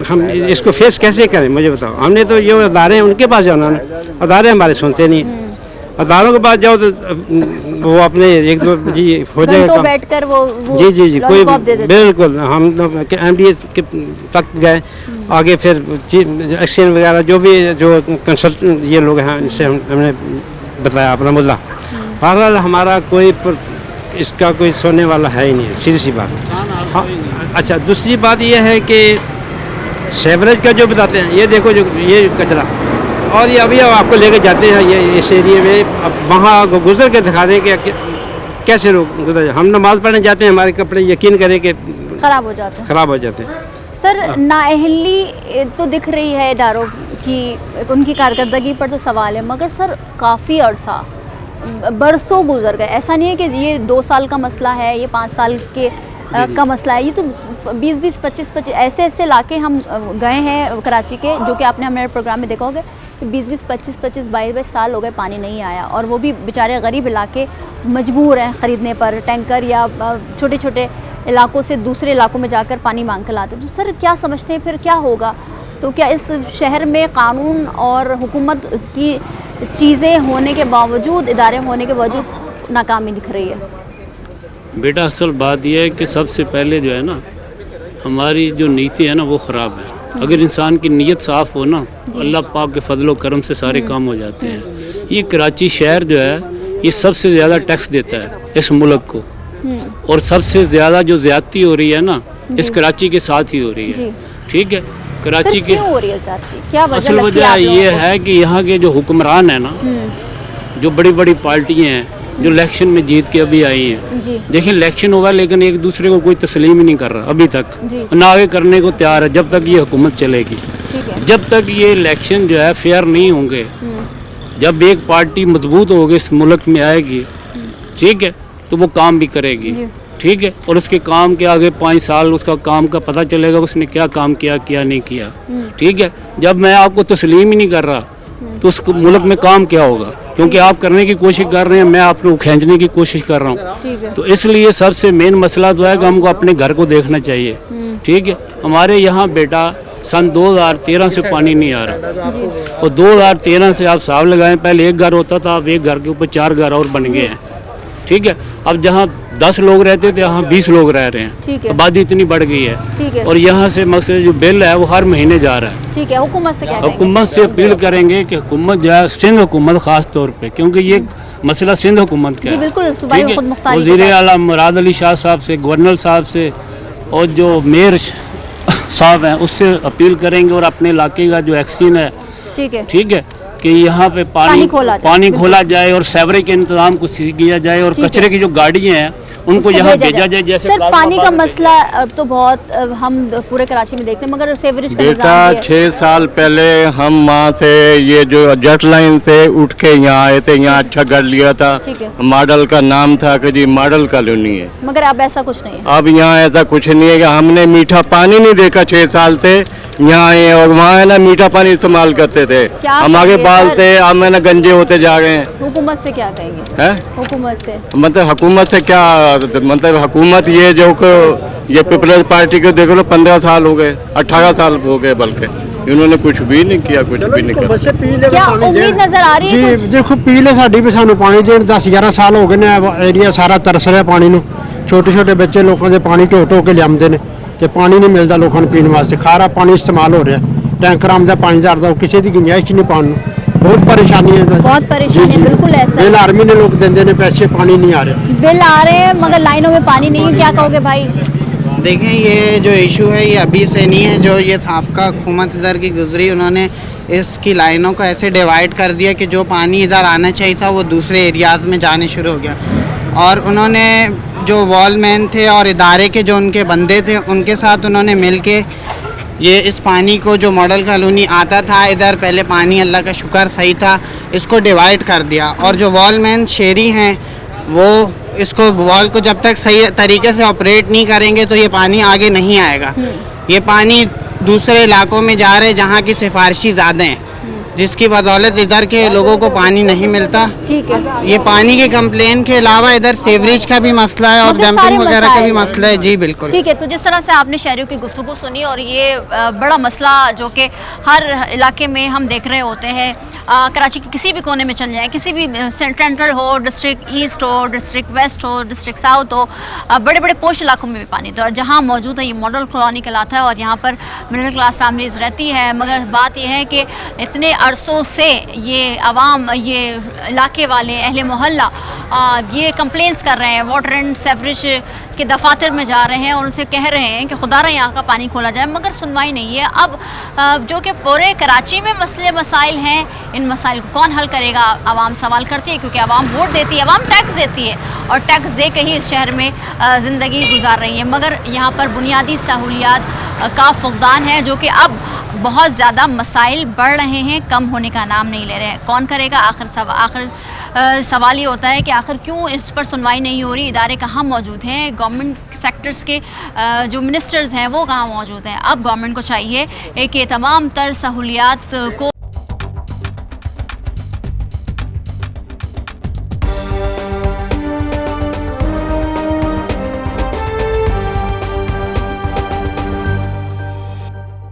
हम इसको फेस कैसे करें मुझे बताओ। हमने तो जो अदारे हैं उनके पास जाना ना, अदारे हमारे सुनते नहीं। अदारों के पास जाओ तो वो अपने एक दो जी हो जाएगा बैठकर वो जी कोई बिल्कुल। हम MD तक गए, आगे फिर एक्सचेंज वगैरह जो भी जो कंसल्ट ये लोग हैं इनसे हमने बताया अपना मुद्दा। बहरहाल हमारा कोई इसका कोई सुनने वाला है ही नहीं है, सीधी सी बात। हाँ, अच्छा, दूसरी बात ये है कि सेवरेज का जो बताते हैं, ये देखो जो ये कचरा, और ये अभी आपको लेकर जाते हैं ये इस एरिए में, अब वहाँ गुजर के दिखा दें कि कैसे लोग गुजर। हम नमाज़ पढ़ने जाते हैं, हमारे कपड़े यकीन करें कि ख़राब हो जाते हैं। सर, नाअहली तो दिख रही है इदारों की, उनकी कारकर्दगी पर तो सवाल है, मगर सर काफ़ी अरसा बरसों गुजर गए। ऐसा नहीं है कि ये 2 साल का मसला है, ये 5 साल के का मसला है, ये तो 20-20, 25-25 ऐसे इलाके हम गए हैं कराची के, जो कि आपने हमारे प्रोग्राम में देखा होगा कि 20-20, 25-25, 22 साल हो गए पानी नहीं आया, और वो भी बेचारे गरीब इलाके मजबूर हैं ख़रीदने पर टैंकर, या छोटे छोटे इलाकों से दूसरे इलाकों में जाकर पानी मांग कर लाते। तो सर क्या समझते हैं फिर क्या होगा? तो क्या इस शहर में कानून और हुकूमत की चीज़ें होने के बावजूद, इदारे होने के बावजूद नाकामी दिख रही है? बेटा, असल बात यह है कि सबसे पहले जो है ना, हमारी जो नीति है ना वो ख़राब है। अगर इंसान की नीयत साफ़ हो ना, अल्लाह पाक के फजलो करम से सारे काम हो जाते हैं। ये कराची शहर जो है ये सबसे ज़्यादा टैक्स देता है इस मुल्क को, और सबसे ज़्यादा जो ज़्यादती हो रही है ना इस कराची के साथ ही हो रही है। ठीक है, कराची की क्यों हो रही है ज़्यादती? क्या वजह असल लगती है आप वजह लोगों ये को? है कि यहाँ के जो हुक्मरान हैं ना, जो बड़ी बड़ी पार्टियाँ हैं जो इलेक्शन में जीत के अभी आई हैं, जी देखिए इलेक्शन होगा लेकिन एक दूसरे को कोई तस्लीम ही नहीं कर रहा अभी तक, जी ना आगे करने को तैयार है जब तक ये हुकूमत चलेगी। ठीक है। जब तक ये इलेक्शन जो है फेयर नहीं होंगे, जब एक पार्टी मजबूत होगी इस मुल्क में आएगी, ठीक है, तो वो काम भी करेगी। ठीक है, और उसके काम के आगे 5 साल उसका काम का पता चलेगा उसने क्या काम किया क्या नहीं किया। ठीक है, जब मैं आपको तस्लीम ही नहीं कर रहा तो उस मुल्क में काम क्या होगा, क्योंकि आप करने की कोशिश कर रहे हैं, मैं आपको खींचने की कोशिश कर रहा हूँ। तो इसलिए सबसे मेन मसला तो है कि हमको अपने घर को देखना चाहिए। ठीक है, हमारे यहाँ बेटा सन 2013 से पानी नहीं आ रहा, और 2013 से आप हिसाब लगाएं, पहले एक घर होता था, अब एक घर के ऊपर 4 घर और बन गए हैं। ठीक है, अब जहाँ 10 लोग रहते थे यहाँ 20 लोग रह रहे हैं, आबादी इतनी बढ़ गई है। और यहाँ से मकसद जो बिल है वो हर महीने जा रहा है। ठीक है, हुकूमत से क्या कहेंगे? हुकूमत से अपील करेंगे कि हुकूमत जो है सिंध हुकूमत ख़ास तौर पे, क्योंकि ये मसला सिंध हुकूमत का जी है। बिल्कुल, सूबाई खुद मुख्तारी वज़ीर आला मुराद अली शाह साहब से, गवर्नर साहब से और जो मेयर साहब हैं उससे अपील करेंगे, और अपने इलाके का जो एक्सीन है, ठीक है, कि यहाँ पे पानी खोला जाए और सेवरेज के इंतजाम कुछ किया जाए, और कचरे की जो गाड़ियाँ हैं उनको यहाँ भेजा जाए। जैसे सर पानी का मसला अब तो बहुत हम पूरे कराची में देखते हैं, मगर सेवरेज का बेटा 6 साल पहले हम वहाँ से ये जो जेट लाइन से उठ के यहाँ आए थे, यहाँ अच्छा घर लिया था, मॉडल का नाम था कि जी मॉडल कॉलोनी है, मगर अब ऐसा कुछ नहीं है। अब यहाँ ऐसा कुछ नहीं है कि हमने मीठा पानी नहीं देखा 6 साल से यहाँ आए, और वहाँ है ना मीठा पानी इस्तेमाल करते थे, हम आगे बालते, अब मैंने गंजे होते जा गए हैं। हुकूमत से क्या कहेंगे? है हुकूमत से मतलब हुकूमत से क्या, मतलब हुकूमत ये जो ये पीपल्स पार्टी के देख लो 15 साल हो गए, 18 साल हो गए, बल्कि इन्होंने कुछ भी नहीं किया, कुछ भी नहीं किया। क्या उम्मीद नजर आ रही है? जी देखो पीले साड़ी भी सानू पानी देन 10-11 साल हो गए ने, एरिया सारा तरस रहा पानी नू, छोटे छोटे बच्चे लोगों के पानी ढो ढो के लियाते हैं, तो पानी नहीं मिलता लोगों को पीने वास्ते, खारा पानी इस्तेमाल हो रहा है, टैंकर आमदा 5000 का, किसी की गुंजाइश नहीं पानी, बहुत परेशानी है। बहुत परेशानी है, बिल्कुल ऐसा बिल आर्मी ने लोग देंगे ने पैसे, पानी नहीं आ रहे, बिल आ रहे हैं मगर लाइनों में पानी नहीं है, क्या कहोगे भाई? देखें ये जो इशू है ये अभी से नहीं है, जो ये साबका हुकूमत इधर की गुजरी, उन्होंने इसकी लाइनों को ऐसे डिवाइड कर दिया कि जो पानी इधर आना चाहिए था वो दूसरे एरियाज़ में जाने शुरू हो गया, और उन्होंने जो वॉलमैन थे और इदारे के जो उनके बंदे थे उनके साथ उन्होंने मिल के ये इस पानी को जो मॉडल कॉलोनी आता था इधर, पहले पानी अल्लाह का शुक्र सही था, इसको डिवाइड कर दिया, और जो वॉलमैन शेरी हैं वो इसको वॉल को जब तक सही तरीके से ऑपरेट नहीं करेंगे तो ये पानी आगे नहीं आएगा। ये पानी दूसरे इलाकों में जा रहे जहाँ की सिफारिशी ज़्यादा हैं, जिसकी बदौलत इधर के लोगों को पानी नहीं मिलता। ठीक है, ये पानी के कंप्लेन के अलावा इधर सेवरेज का भी मसला है और डंपिंग वगैरह का भी मसला है। जी बिल्कुल। ठीक है, तो जिस तरह से आपने शहरियों की गुफ्तगू सुनी, और ये बड़ा मसला जो कि हर इलाके में हम देख रहे होते हैं, कराची के किसी भी कोने में चल जाएं, किसी भी सेंट्रल हो, डिस्ट्रिक्ट ईस्ट हो, डिस्ट्रिक्ट वेस्ट हो, डिस्ट्रिक्ट साउथ हो, बड़े बड़े पोश इलाकों में भी पानी था, और जहाँ मौजूद है ये मॉडल कॉलोनी कहलाता है, और यहाँ पर मिडिल क्लास फैमिलीज़ रहती है। मगर बात यह है कि इतने अरसों से ये आवाम, ये इलाके वाले, अहले मोहल्ला ये कंप्लेंट्स कर रहे हैं, वाटर एंड सेवरेज के दफातर में जा रहे हैं और उनसे कह रहे हैं कि खुदारा यहाँ का पानी खोला जाए, मगर सुनवाई नहीं है। अब जो कि पूरे कराची में मसले मसाइल हैं, इन मसाइल को कौन हल करेगा? आवाम सवाल करती है, क्योंकि आवाम वोट देती है, आवाम टैक्स देती है, और टैक्स दे के ही इस शहर में ज़िंदगी गुजार रही है, मगर यहाँ पर बुनियादी सहूलियात का फुकदान है, जो कि अब बहुत ज़्यादा मसाइल बढ़ रहे हैं, कम होने का नाम नहीं ले रहे हैं। कौन करेगा? आखिर सवाल ये होता है कि आखिर क्यों इस पर सुनवाई नहीं हो रही, इदारे कहाँ मौजूद हैं, गवर्नमेंट सेक्टर्स के जो मिनिस्टर्स हैं वो कहाँ मौजूद हैं। अब गवर्नमेंट को चाहिए कि तमाम तर सहूलियात को